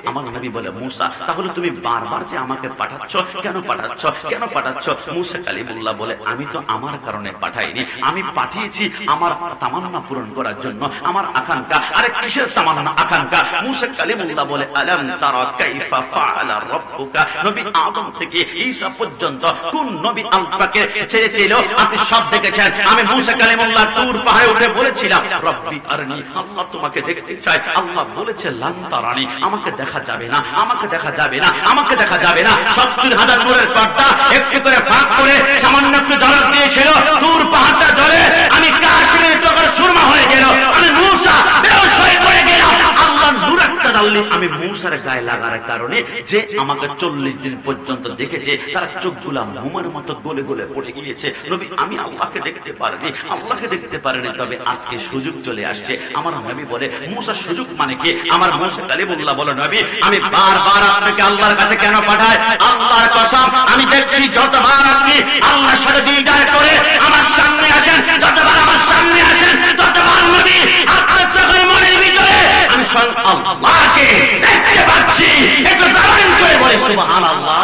আমার নবী বলে, মুসা তাহলে তুমি বারবার যে আমাকে পাঠাচ্ছ, কেন পাঠাচ্ছ, কেন পাঠাচ্ছ? মুসা কালিমুল্লাহ বলে, আমি তো আমার কারণে পাঠাইনি, আমি পাঠিয়েছি আমার তামান্না পূরণ করার জন্য, আমার আকাঙ্ক্ষা। আরে কিসের তামান্না, আকাঙ্ক্ষা? মুসা কালিমুল্লাহ বলে, আলাম তারা কাইফা ফাআলা রাব্বুকা, নবী আদম থেকে ঈসা পর্যন্ত কোন নবী আল্লাহকে ছেড়েছিল আপনি সব দেখেছেন। আমি মুসা কালিমুল্লাহ তুর পাহাড়ে উঠে বলেছিলাম, রব্বি আরনি, আল্লাহ তোমাকে দেখতে চাই। আল্লাহ বলেছে, লান তারানি, আমাকে দেখা যাবে না, আমাকে দেখা যাবে না, আমাকে দেখা যাবে না। 70,000 নূরের পর্দা একটু করে ফাঁক করে সামান্য একটু জ্বলক দিয়েছিল, তুর পাহাড়টা জ্বলে আমি কাশিমের চোখের সুরমা হয়ে গেল, আমি মুসা বেহুশ হয়ে পড়ে গেলাম। আল্লাহ নূরের তাজাল্লি আমি মুসার গায়ে লাগার কারণে যে আমাকে 40 দিন পর্যন্ত দেখেছে, তার চোখগুলা মোমের মতো গলে গলে পড়ে গিয়েছে। নবী আমি আল্লাহকে দেখতে পারিনি, আল্লাহকে দেখতে পারিনি, তবে আজকে সুযোগ চলে আসছে। আমার নবী বলে, মুসা সুযোগ মানে কি? আমার মুসা কালিমুল্লাহ বলে, নবী আমি বারবার আপনাকে আল্লাহর কাছে কেন পাঠাই? আল্লাহর কসম আমি দেখছি যতবার আপনি আল্লাহর সাথে দ্বিধার করে আমার সামনে আসেন, যতবার আমার সামনে আসেন, ততবার নবী আপনার চোখের মনের ভিতরে আমি স্বয়ং আল্লাহকে দেখতে পাচ্ছি। একটু জবান করে বলে সুবহানাল্লাহ।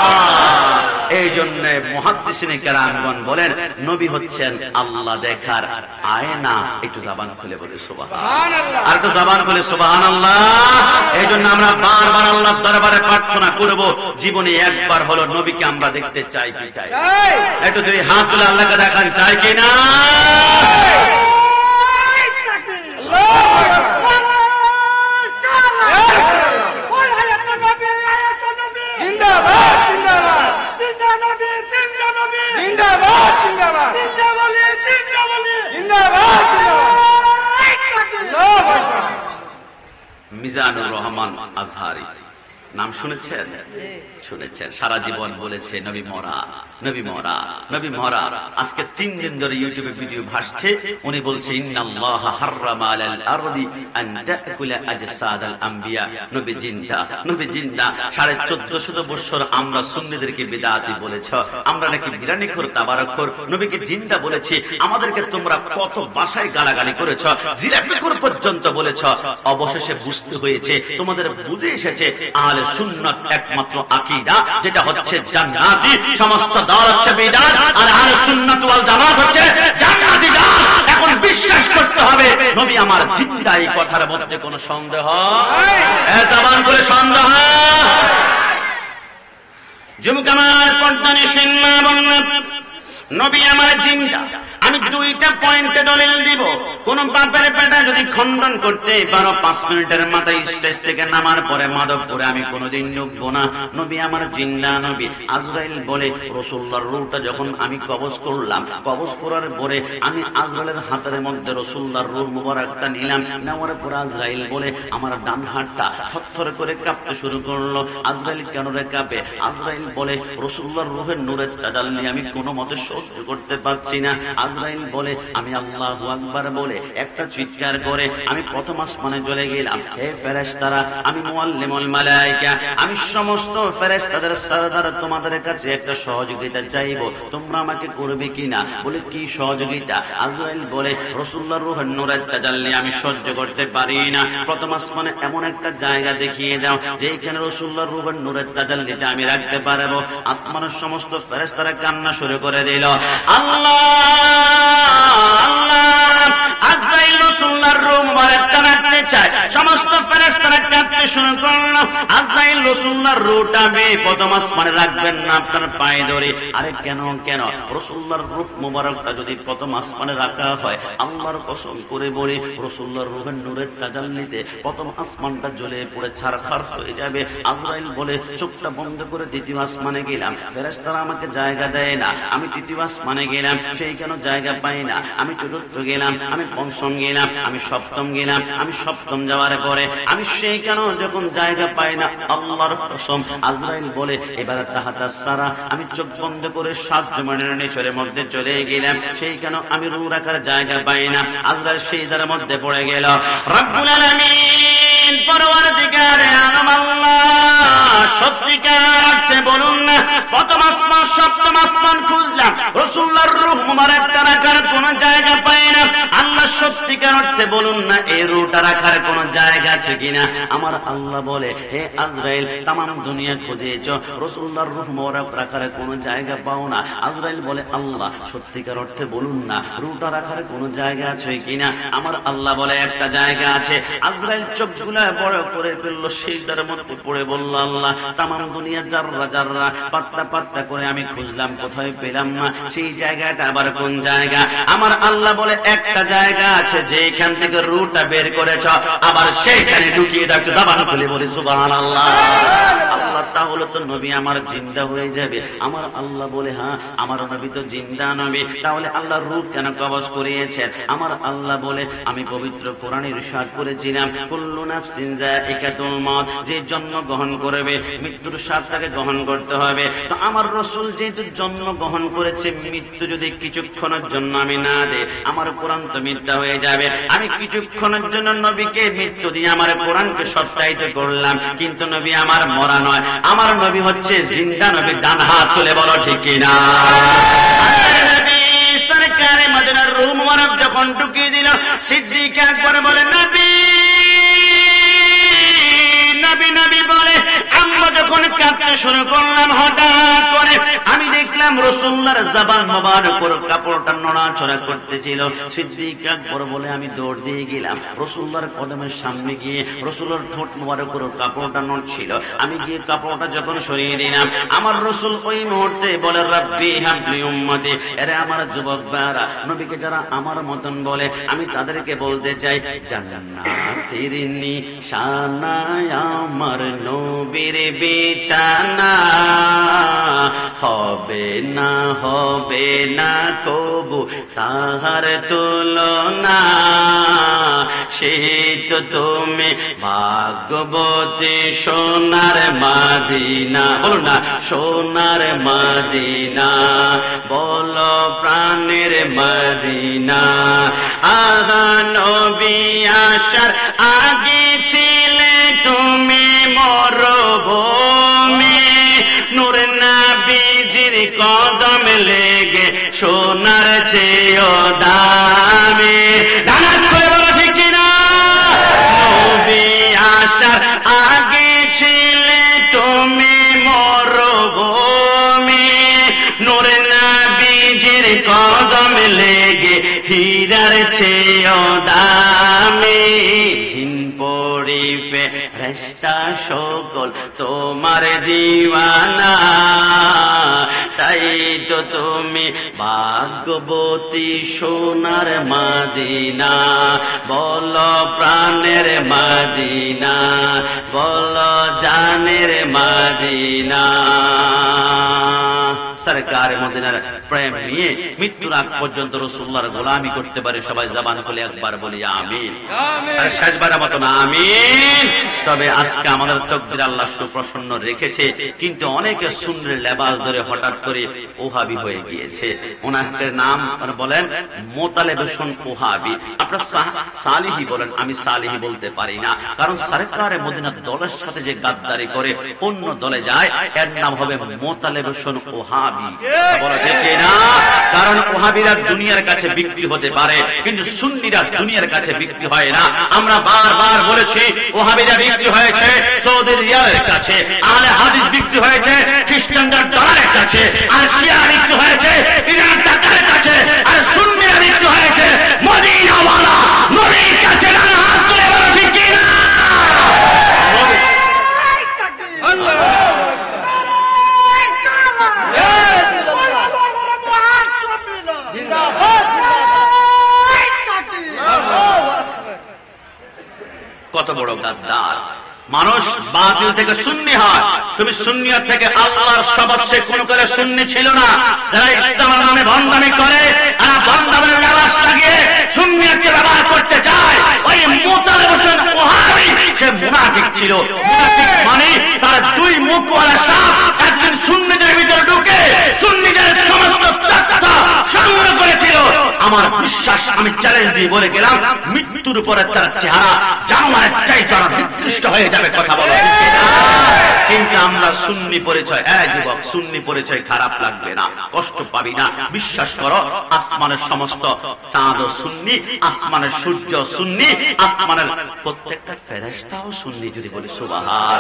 এই জন্য মুহাদ্দিসিনে কেরামগণ বলেন, নবী হচ্ছেন আল্লাহ দেখার আয়না। একটু জবান খুলে বলে সুবহানাল্লাহ, আর একটু জবান খুলে সুবহানাল্লাহ। এই জন্য আমরা বারবার আল্লাহর দরবারে প্রার্থনা করব, জীবনে একবার হলো নবীকে আমরা দেখতে চাই কি চাই? একটু দুই হাত তুলে আল্লাহকে দেখান, চাই কি না? মিজানুর রহমান আজহারি নাম শুনেছেন? শুনেছেন। সারা জীবন বলেছে নবী মরা, নবী মরা, নবী মরা। আজকে 3 দিন ধরে ইউটিউবে ভিডিও ভাসছে, উনি বলছে ইন্নাল্লাহা হাররামা আলাল আরদি আন তাকুলা আজসাদাল আম্বিয়া, নবী জিন্দা, নবী জিন্দা। 1450 বছর আমরা সুন্নিদেরকে বিদআতি বলেছ, আমরা নাকি বিরানিখোর তাবারকখোর, নবীকে জিন্দা বলেছি। আমাদেরকে তোমরা কত ভাষায় গালাগালি করেছ, জিলাপিখোর পর্যন্ত বলেছ। অবশেষে বুঝতে হয়েছে, তোমাদের বুঝে এসেছে আহলে সুন্নাত একমাত্র আকীদা যেটা হচ্ছে জান্নাতি, সমস্ত দল হচ্ছে বিদআত, আর আহলে সুন্নাত ওয়াল জামাত হচ্ছে জান্নাতি দল। এখন বিশ্বাস করতে হবে নবী আমার জিন্দা, এই কথার মধ্যে কোনো সন্দেহ নেই। জবান করে সন্দেহ। যুবক আমার পর্দানি সিনমা বললেন, নবী আমার জিন্দা। আমি 2টা পয়েন্টে দলিল দিব। কোন বাপের পেটা যদি খণ্ডন করতে পারো 5 মিনিটের মাথায় স্টেজ থেকে নামার পরে মাধবপুরে আমি কোনোদিন ঢুকবো না। নবী আমার জিন্দা নবী। আজরাইল বলে, রাসূলুল্লাহর রূহটা যখন আমি কবজ করলাম, কবজ করার পরে আমি আজরাইলের হাতের মধ্যে রাসূলুল্লাহর রূহ মুবারকটা নিলাম। নেওয়ার পর আজরাইল বলে, আমার ডান হাতটা থরথর করে কাঁপতে শুরু করলো। আজরাইল কেন রে কাঁপে? আজরাইল বলে, রাসূলুল্লাহর রূহের নূরের তাজাল্লি আমি কোনো মতে সহ্য করতে পারছি না। আজরাইল বলে, আমি আল্লাহু আকবার বলে একটা চিৎকার করে আমি প্রথম আসমানে চলে গেলাম। হে ফেরেশতারা, আমি মুআল্লিমুল মালায়েকা, আমি সমস্ত ফেরেশতাদের সরদার, তোমাদের কাছে একটা সহযোগিতা চাইবো, তোমরা আমাকে করবে কিনা? বলে, কি সহযোগিতা? আজরাইল বলে, রাসূলুল্লাহর রূহের নূরের তাজাল্লি আমি সহ্য করতে পারি না। প্রথম আসমানে এমন একটা জায়গা দেখিয়ে দাও যেখানে রাসূলুল্লাহর রূহের নূরের তাজাল্লিটা আমি রাখতে পারবো। আসমানের সমস্ত ফেরেশতারা কান্না শুরু করে দিল, আল্লাহ আল্লাহ। আজরাইল রাসূল রাসূলুল্লাহর রূহ মুবারক টানতে চায়, সমস্ত ফেরেশতারা কাঁপতে শুরু করলো। আজরাইল রাসূলুল্লাহর রূহটা প্রথম আসমানে রাখবেন না আপনার পায়ে ধরে। আরে কেন রাসূলুল্লাহর রূহ মুবারকটা যদি প্রথম আসমানে রাখা হয়, আল্লাহর কসম করে বলি রাসূলুল্লাহর রূহের নূরের তাজাল্লিতে প্রথম আসমানটা জ্বলে পড়ে ছারখার হয়ে যাবে। আজরাইল বলে চোখটা বন্ধ করে দ্বিতীয় আসমানে গেলাম, ফেরেশতারা আমাকে জায়গা দেয় না। আমি তৃতীয় আসমানে গেলাম, সেই কেন জায়গা পাই না। আমি চতুর্থ গেলাম, আমি পঞ্চম গেলাম, আমি সপ্তম গেলাম, আমি সপ্তম যাওয়ার পরে আমি সেই কেন যখন জায়গা পাই না, আল্লাহর কসম আজরাইল বলে এবারে তাহাতা সারা আমি চোখ বন্ধ করে 7 জমিনের নিচের মধ্যে চলে গেলাম, সেই কেন আমি রূহ রাখার জায়গা পাই না। আজরাইল সেইদার মধ্যে পড়ে গেল। রব্বুল আলামিন পরওয়ারদিগার আলম আল্লাহ সত্যিকার অর্থে বলুন না, প্রথম আসমান সপ্তম আসমান খুঁজলাম, রাসূলুল্লাহর রূহ মুবারকটা রাখার কোন জায়গা পাই না। আল্লাহ সত্যিকার অর্থে বলুন না, এই রূহটা রাখার কোন জায়গা আছে কিনা। আমার আল্লাহ বলে হে আজরাইল তামাম দুনিয়া খুঁজেছো, রাসূলুল্লাহর রূহ মুবারক রাখার কোন জায়গা পাও না। আজরাইল বলে আল্লাহ সত্যিকার অর্থে বলুন না, রূহটা রাখার কোন জায়গা আছে কিনা। আমার আল্লাহ বলে একটা জায়গা আছে। আজরাইল চোখগুলা বড় করে ফেললো, সিজদার মধ্যে পড়ে বলল আল্লাহ তামাম দুনিয়া জাররা জাররা পাত্তা পাত্তা করে আমি খুঁজলাম, কোথায় পেলাম না। সেই জায়গাটা আবার কোন জায়গা? আমার আল্লাহ বলে একটা জায়গা আছে যেখান থেকে রূহটা বের করেছ, আবার সেইখানে ঢুকিয়ে দাও। জবান খুলে বলি সুবহানাল্লাহ। আল্লাহ তাহলে তো নবী আমার জিন্দা হয়ে যাবে। আমার আল্লাহ বলে হ্যাঁ আমার নবী তো জিন্দা নবী, তাহলে আল্লাহ রূহ কেন কবজ করিয়েছেন? আমার আল্লাহ বলে আমি পবিত্র কোরআনে ইরশাদ করেছিলাম কুল্লু নাফসিন যায়িকাতুল মউত, যে জন্ম গ্রহণ করবে মৃত্যুর স্বাদ তাকে গ্রহণ করতে হবে। তো আমার রাসূল যেহেতু জন্ম গ্রহণ করেছে, মৃত্যু যদি কিছুক্ষণের জন্য আমি না দেই, আমার কোরআন তো মিথ্যা হয়ে যাবে। আমি কিছুক্ষণের জন্য নবীকে মৃত্যু দিয়ে আমার কোরআনকে সত্যায়িত করলাম, কিন্তু নবী আমার মরা নয়, আমার নবী হচ্ছে জিন্দা নবী। ডান হাত তুলে বলো ঠিক কিনা। আল্লাহর নবী সরকারে মদিনার রূহ মুবারক যখন ঢুকিয়ে দিল, সিদ্দিক আকবর বলে নবী নবী নবী বলে আমরা যখন কাঁদতে শুরু করলাম, হঠাৎ করে আমি দেখলাম রাসূলুল্লাহর জবান মোবারকের কাপড়টা নড়াচড়া করতেছিল। সিদ্দিক আকবর বলে আমি দৌড় দিয়ে গেলাম রাসূলুল্লাহর কদমের সামনে গিয়ে, রাসূলের ঠোঁট মোবারকের কাপড়টা নড়ছিল। আমি গিয়ে কাপড়টা যখন সরিয়ে দিলাম, আমার রাসূল ওই মুহূর্তে বলে রব্বি হাবলি উম্মতি, এরে আমার যুবক ভাইরা, নবীকে যারা আমার মতন বলে আমি তাদেরকে বলতে চাই জান্নাতের নিশানায় আমার নবীর বিছানা, হবে না কবু তাহার তুলনা। সেই তো তুমি ভাগ্যবতী সোনার মদিনা, বলো না সোনার মদিনা, বলো প্রাণের মদিনা। আহা নবী আসার আগে ছিলে তুমি মরুভূমি, নূর নবীজির কদম লেগে সোনার চেয়েও দামি। জান্নাত করে বলো ঠিক কিনা। নবী আসার আগে ছিলে তুমি মরুভূমি, নূর নবীজির কদম লেগে হীরার চেয়েও দামি। ফেরেশতা সকল তোমার দিওয়ানা, তাই তো তুমি ভাগ্যবতী সোনার মদিনা, বলো প্রাণের মদিনা, বলো জানের মদিনা। সরকার মদিনার প্রেম নিয়ে মৃত্যুর আগ পর্যন্ত রাসূলুল্লাহর গোলামি করতে পারে। সবাই জবান খুলে একবার বলি আমিন। আর শেষবারের মতো আমিন। তবে আজকে আমাদের তাকদীর আল্লাহ সুপ্রসন্ন রেখেছে, কিন্তু অনেকে সুন্নের লেবাস ধরে হঠাৎ করে ওহাবি হয়ে গিয়েছে। ওনাদের নাম বলেন মোতালেবেশন ওহাবি। আপনারা সালিহি বলেন, আমি সালিহি বলতে পারি না, কারণ সরকার মদিনার দলের সাথে যে গাদ্দারি করে অন্য দলে যায়, এর নাম হবে মোতালেবেশন ওহাবি। কারণ ওহাবিরা দুনিয়ার কাছে বিক্রি হতে পারে, কিন্তু সুন্নিরা দুনিয়ার কাছে বিক্রি হয় না। আমরা বারবার বলেছি ওহাবিরা বিক্রি হয়েছে সৌদি রিয়ালের কাছে, আহলে হাদিস বিক্রি হয়েছে খ্রিস্টানদের ডলারের কাছে, আর শিয়া বিক্রি হয়েছে ইরান টাকার কাছে, আর সুন্নিরা বিক্রি হয়েছে মদিনাওয়ালা নবীর কাছে। বাতিল থেকে সুন্নি হয়। তুমি সুন্নিয়ত থেকে আল্লাহর শপথ সে কোন করে সুন্নি ছিল না। যারা ইসলামের নামে ভণ্ডামি করে আর ভণ্ডামের লেবাস লাগিয়ে সুন্নিয়তকে ব্যবহার করতে চায়, ওই মুতালেব হোসেন ওহাবী সে মুনাফিক ছিল। মুনাফিক মানে তার দুই মুখওয়ালা সাপ একদিন সুন্নিদের ভিতরে ঢুকে সুন্নিদের সমস্ত তথ্য সংগ্রহ করেছিল। আমার বিশ্বাস, আমি চ্যালেঞ্জ দিয়ে বলে গেলাম, মৃত্যুর পরে তার চেহারা জানোয়ারের চাইতে আরো নিকৃষ্ট হয়ে যাবে। কথা বলো। কিন্তু আমরা সুন্নি পরিচয়, যুবক, সুন্নি পরিচয় খারাপ লাগবে না, কষ্ট পাবি না। বিশ্বাস করো, আসমানের সমস্ত চাঁদ সুন্নি, আসমানের সূর্য সুন্নি, আসমানের প্রত্যেকটা ফেরেশতাও সুন্নি। যদি বলি সুবহান।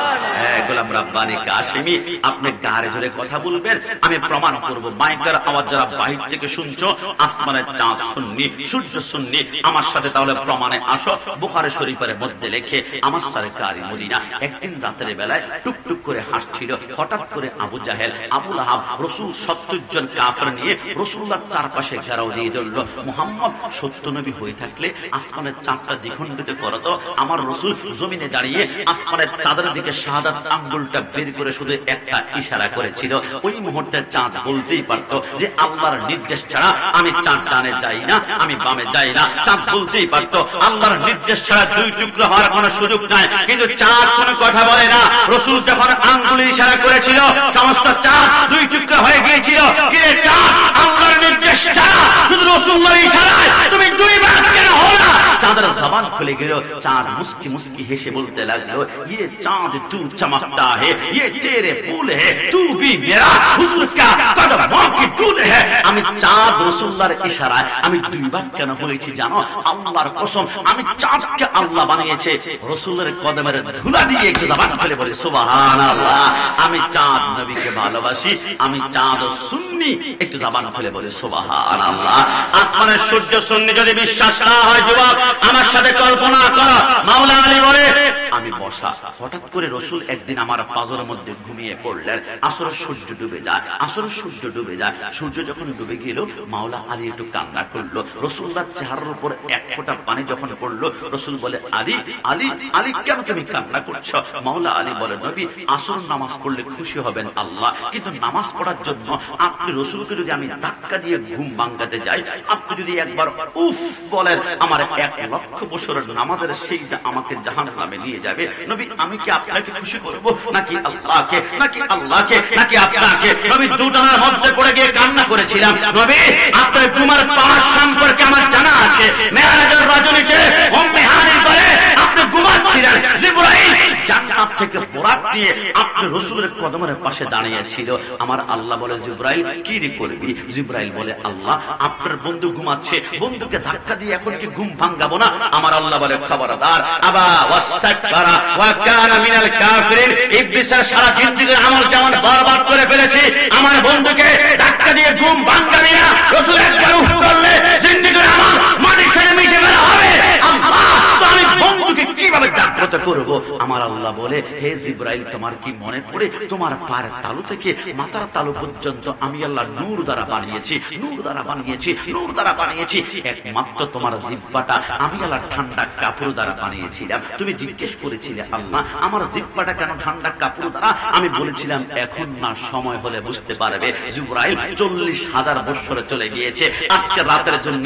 গোলাম রাব্বানি কাশিমি, আপনি গায়ে জোরে কথা বলবেন, আমি প্রমাণ করব। মাইকের আওয়াজ যারা বাহির থেকে শুনছো, আসমানের চাঁদ সুন্নি, সূর্য সুন্নি, আমার সাথে তাহলে প্রমাণে আসো। বুখারী শরীফের মধ্যে লেখে, আমার সরকারি মদিনা একদিন রাতের বেলায় টুকটুক করে হাসছিল। হঠাৎ করে আবু জাহেল, আবু লাহাব রাসূল 70 জন কাফের নিয়ে রাসূলুল্লাহর চারপাশে ঘেরাও দিয়ে দিল। মুহাম্মদ সত্য নবী হয়ে থাকলে আসমানের চাঁদটা দ্বিখণ্ডিত করতো। আমার রাসূল জমিনে দাঁড়িয়ে আসমানের চাঁদের দিকে শাহাদাত আঙ্গুলটা বের করে শুধু একটা ইশারা করেছিল। ওই মুহূর্তে চাঁদ বলতেই পারতো যে আল্লাহর নির্দেশ ছাড়া আমি চাঁদ ডানে যাই না, আমি বামে যাই না। চাঁদ বলতেই পারতো আল্লাহর নির্দেশ ছাড়া দুই টুকরো হওয়ার কোনো সুযোগ নাই। কিন্তু চাঁদ কোনো কথা বলে না। রাসূল যখন আঙ্গুলের ইশারা করেছিল, সমস্ত চাঁদ দুই টুকরো হয়ে গিয়েছিল। কিরে চাঁদ, আল্লাহর নির্দেশ ছাড়া শুধু রাসূলের ইশারায় তুমি দুই ভাগ কেন হলো? চাঁদের জবান খুলে গেল। চাঁদ মুস্কি মুস্কি হেসে বলতে লাগলো, ये चांद तू चमकता है, ये तेरे फूल है, तू भी मेरा हुजूर का कदमों की धूल है। আমি চাঁদ রাসূলুল্লাহর ইশারায় আমি দুই ভাগ কেন হয়েছি জানো? আল্লাহর কসম, আমি চাঁদকে আল্লাহ বানিয়েছে রাসূলের কদমের ধুলা দিয়ে। একটু জবান খুলে বলি সুবহানাল্লাহ। আমি চাঁদ নবীকে ভালোবাসি, আমি চাঁদ সুন্নি। একটু জবান খুলে বলি সুবহানাল্লাহ। আসমানের সূর্য সুন্নি যদি বিশ্বাস না হয় যুবক, আমার সাথে কল্পনা করো। মাওলা আলী বলে, আমি বসা, হঠাৎ করে রাসূল একদিন আমার পাজরের মধ্যে ঘুমিয়ে পড়লেন। আসরের সূর্য ডুবে যায়, আসরের সূর্য ডুবে যায়। সূর্য যখন ডুবে গেল, মাওলা আলী একটু কান্না করলো। রাসূলুল্লাহর চেহারার উপর এক ফোঁটা পানি যখন পড়লো, রাসূল বলে, আলী আলী আলী, কেন তুমি কান্না করছো? মাওলা আলী বলে, নবী, আসর নামাজ পড়লে খুশি হবেন আল্লাহ, কিন্তু নামাজ পড়ার জন্য আপনি রাসূলকে যদি আমি ধাক্কা দিয়ে ঘুম ভাঙাতে যাই, আপনি যদি একবার উফ বলেন, আমার 1,00,000 বছরের নামাজের সেইটা আমাকে জাহান্নামে নিয়ে যাবে। নবী, আমি কি আপনাকে খুশি করব নাকি আল্লাহকে, নাকি আল্লাহকে, নাকি আপনাকে? নবী দুটার মধ্যে পড়ে গিয়ে কান্না করেছিলাম। নবী, আপনার তোমার পাশ সম্পর্কে আমার জানা আছে। মেরাজের রজনীতে উম্মে হানি বলে আপনি ঘুমাচ্ছিলেন, জিবরাইল জান্নাত থেকে বোরাক নিয়ে আপনি রাসূলের কদমের পাশে দাঁড়িয়েছিল। আমার আল্লাহ বলে, জিবরাইল কি রে করবি? জিবরাইল বলে, আল্লাহ, আপনার বন্ধু ঘুমাচ্ছে, বন্ধুকে ধাক্কা দিয়ে এখন কি ঘুম ভাঙাবো না? আমার আল্লাহ বলে, খবরদার, আবা ওয়াস্তাকবারা ওয়া কানা মিনাল কাফিরিন। ইবলিসের সারা জিন্দেগীর আমল যেমন বরবাদ করে ফেলেছে, আমার বন্ধুকে ধাক্কা দিয়ে ঘুম ভাঙাবি না। রাসূল একবার উফ করলে জিন্দেগীর আমল মাটির সাথে মিশে গেল হবে। আল্লাহ, তো আমি বন্ধুকে কিভাবে জাগ্রত করব? আমার আল্লাহ বলে, হে জিবরাইল, তোমার কি মনে পড়ে তোমার পায়ের তালু থেকে মাথার তালু পর্যন্ত আমি আল্লাহ নূর দ্বারা বানিয়েছি, নূর দ্বারা বানিয়েছি, নূর দ্বারা বানিয়েছি। একমাত্র তোমার জিহ্বাটা আমি আল্লাহ ঠান্ডা কাপড় দ্বারা বানিয়েছিলাম। তুমি জিজ্ঞেস করেছিলে, আল্লাহ, আমার জিহ্বাটা কেন ঠান্ডা কাপড় দ্বারা? আমি বলেছিলাম, এখন না, সময় হলে বুঝতে পারবে। জিবরাইল 40,000 বছরে চলে গিয়েছে, আজকে রাতের জন্য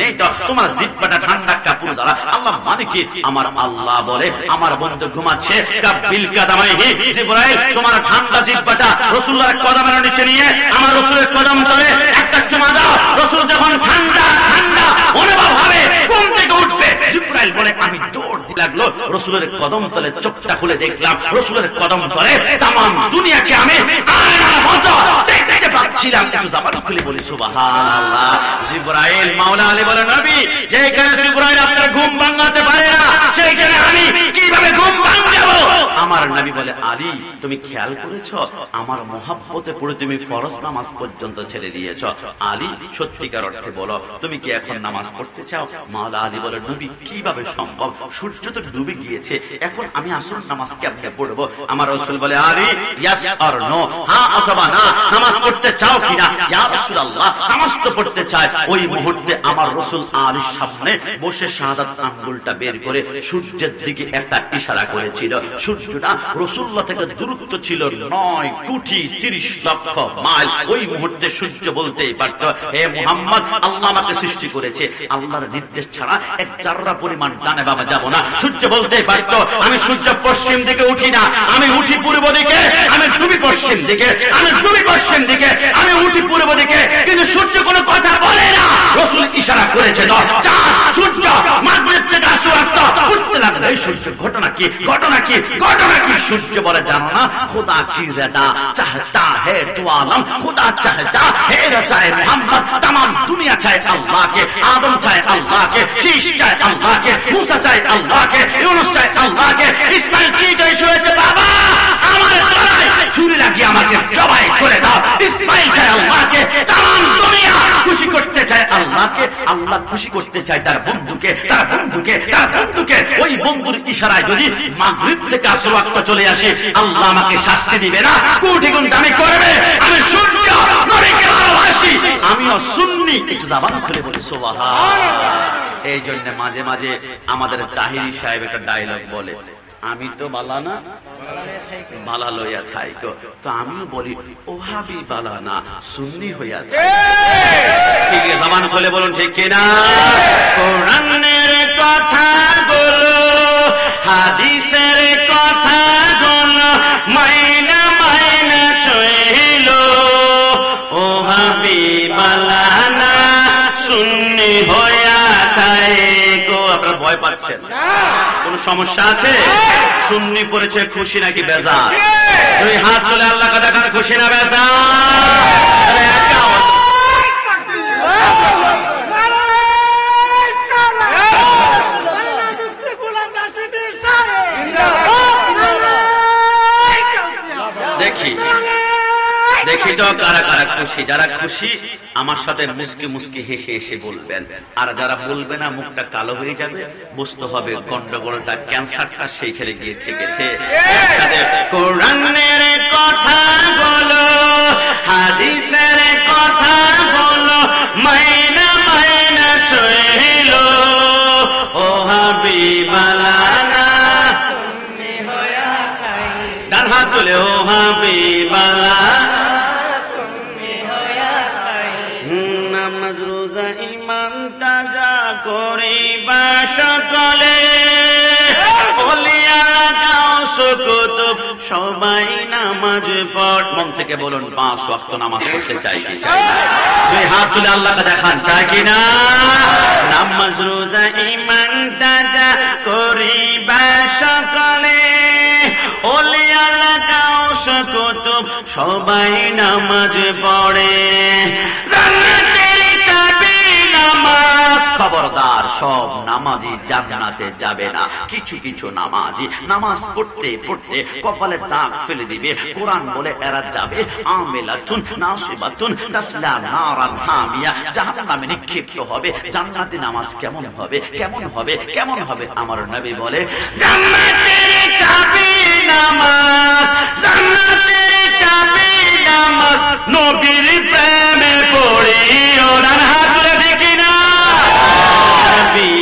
তোমার জিহ্বাটা ঠান্ডা কাপড় দ্বারা। আল্লাহ মানে কি? আমার আল্লাহ বলে, আমার বন্ধু ঘুমাচ্ছে, কাবিল কাদামাইহি, জিবরাইল তোমার ঠান্ডা জিহ্বাটা রাসূলুল্লাহর কদমের নিচে নিয়ে আমার রাসূলের কদম ধরে একটা চুমা দাও। রাসূল যখন ঠান্ডা ঠান্ডা অনুভব হবে, ঘুম থেকে উঠবে। জিবরাইল বলে, আমি দৌড় দিতে লাগলো রাসূলের কদম তলে, চোখটা খুলে দেখলাম রাসূলের কদম তলে তামাম দুনিয়াকে আমি আয়নার মতো দেখতে পাচ্ছিলাম। একটু জবান খুলে বলি সুবহানাল্লাহ। জিবরাইল, মাওলা আলী বলে, নবী, যেখানে জিবরাইল আপনার ঘুম ভাঙাতে পারে না, সেইখানে আমি কিভাবে ঘুম ভাঙাবো? আমার নবী বলে, আলী, তুমি খেয়াল করেছো আমার মহব্বতে পড়ে তুমি ফরজ নামাজ পর্যন্ত ছেড়ে দিয়েছো। আলী, সত্যিকার অর্থে বলো, তুমি কি এখন নামাজ পড়তে চাও? মাওলা আলী বলে, নবী, কিভাবে সম্ভব? সূর্য তো ডুবে গিয়েছে, এখন আমি আসর নামাজ কেমনে পড়বো? আমার রাসূল বলে, আলী, ইয়াস অর নো, হ্যাঁ অথবা না, নামাজ পড়তে চাও কিনা? ইয়া রাসূলুল্লাহ, নামাজ তো পড়তে চাই। ওই মুহূর্তে আমার রাসূল আলীর সামনে বসে শাহাদাত আঙ্গুলটা বের করে সূর্যের দিকে একটা ইশারা করেছিল। সূর্যটা রাসূলুল্লাহ থেকে দূরত্ব ছিল 9 কোটি 30 লক্ষ মাইল। ওই মুহূর্তে সূর্য বলতেই পারত, হে মুহাম্মদ, আল্লাহ আমাকে সৃষ্টি করেছে, আল্লাহর নির্দেশ ছাড়া এক জাররা পরিমাণ ডানে বামে যাব না। সূর্য বলতেই পারত, আমি সূর্য পশ্চিম দিকে উঠি না, আমি উঠি পূর্ব দিকে, আমি ডুবি পশ্চিম দিকে, আমি ডুবি পশ্চিম দিকে, আমি উঠি পূর্ব দিকে। কিন্তু সূর্য কোনো কথা বলে না। রাসূল ইশারা করেছে, চাঁদ সূর্য মাগরিব থেকে আসু আসতো উঠতে লাগলো। এই সূর্য ঘটনা কি, ঘটনা কি, ঘটনা কি? সূর্য বলে, জানো না, খুদা কি রেদা চাহতা है तू आलम, खुदा चाहता है रज़ाए मोहम्मद। तमाम दुनिया चाहे अल्लाह के, आदम चाहे अल्लाह के, शीश चाहे अल्लाह के, मूसा चाहे अल्लाह के, यूनुस चाहे अल्लाह के, इस्माइल की जैसे হয়েছে, বাবা আমার গলায় ছুরি লাগিয়ে আমাকে জবাই করে দাও। ইসমাইল চায় আল্লাহকে, तमाम দুনিয়া খুশি করতে চায় আল্লাহকে, আল্লাহ খুশি করতে চায় তার বন্ধুকে, তার বন্ধুকে, তার বন্ধুকে। ওই বন্ধুর ইশারায় যদি মাগরিব থেকে আসর ওয়াক্ত চলে আসে, আল্লাহ আমাকে শাস্তি দিবে না, কোটি গুণ দামি করবে। আমি সূর্য নবীকে ভালোবাসি, আমিও সুন্নি। একটু জবান খুলে বলি সুবহানাল্লাহ। এই জন্য মাঝে মাঝে আমাদের তাহিরি সাহেব একটা ডায়লগ বলে, আমি তো বালা না, বালা লইয়া থাইকো। তো আমিও বলি, ওহাবি বালা না, সুন্নি হইয়া থাই। ঠিক আছে, জবান খুলে বলুন ঠিক কিনা? কোরআনের কথা বলো, হাদিসের কথা বলো, মাইনা মাইনা চইল, ওহাবি বালা না, সুন্নি হইয়া থাইকো। আপনারা ভয় পাচ্ছেন? কোন সমস্যা আছে? সুন্নি পড়েছে খুশি নাকি বেজার? দুই হাত তুলে আল্লাহকে দেখান, খুশি না বেজার? দেখি দেখি তো কারা কারা খুশি। যারা খুশি আমার সাথে মুস্কি মুস্কি হেসে হেসে বলবেন, আর যারা বলবে না মুখটা কালো হয়ে যাবে, বুঝতে হবে গন্ডগোলটা, ক্যান্সারটা সেইখানে গিয়ে ঠেকেছে। কোরআনের কথা বলো, হাদিসের কথা বলো, মাইনা মাইনা চইল, ও হাবিবালানা, ডান হাত তুলে, ও হাবিবালা, নামাজ রোজা ইমান তাজা করিবা সকলে, ওলিয়ালা গাউস কুতুব সবাই নামাজ পড়। মন থেকে বলুন, 5 ওয়াক্ত নামাজ পড়তে চাই কি চাই না? দুই হাত তুলে আল্লাহকে দেখান, চাই কি না? নামাজ রোজা ইমান তাজা করিবা সকলে, ওলিয়ালা গাউস কুতুব সবাই নামাজ পড়ে, জান্নাতের চাবি নামাজ। খবরদার, সব নামাজি জান্নাতে যাবে না। কিছু কিছু নামাজি নামাজ পড়তে পড়তে কপালে দাগ ফেলে দিবে। কোরআন বলে এরা যাবে আমিলাতুন নাসিবাতুন তাসলা নারান হামিয়া, জাহান্নামে নিক্ষিপ্ত হবে। জান্নাতি নামাজ কেমন হবে, কেমন হবে, কেমন হবে? আমার নবী বলে, জান্নাতের চাবি নামাজ।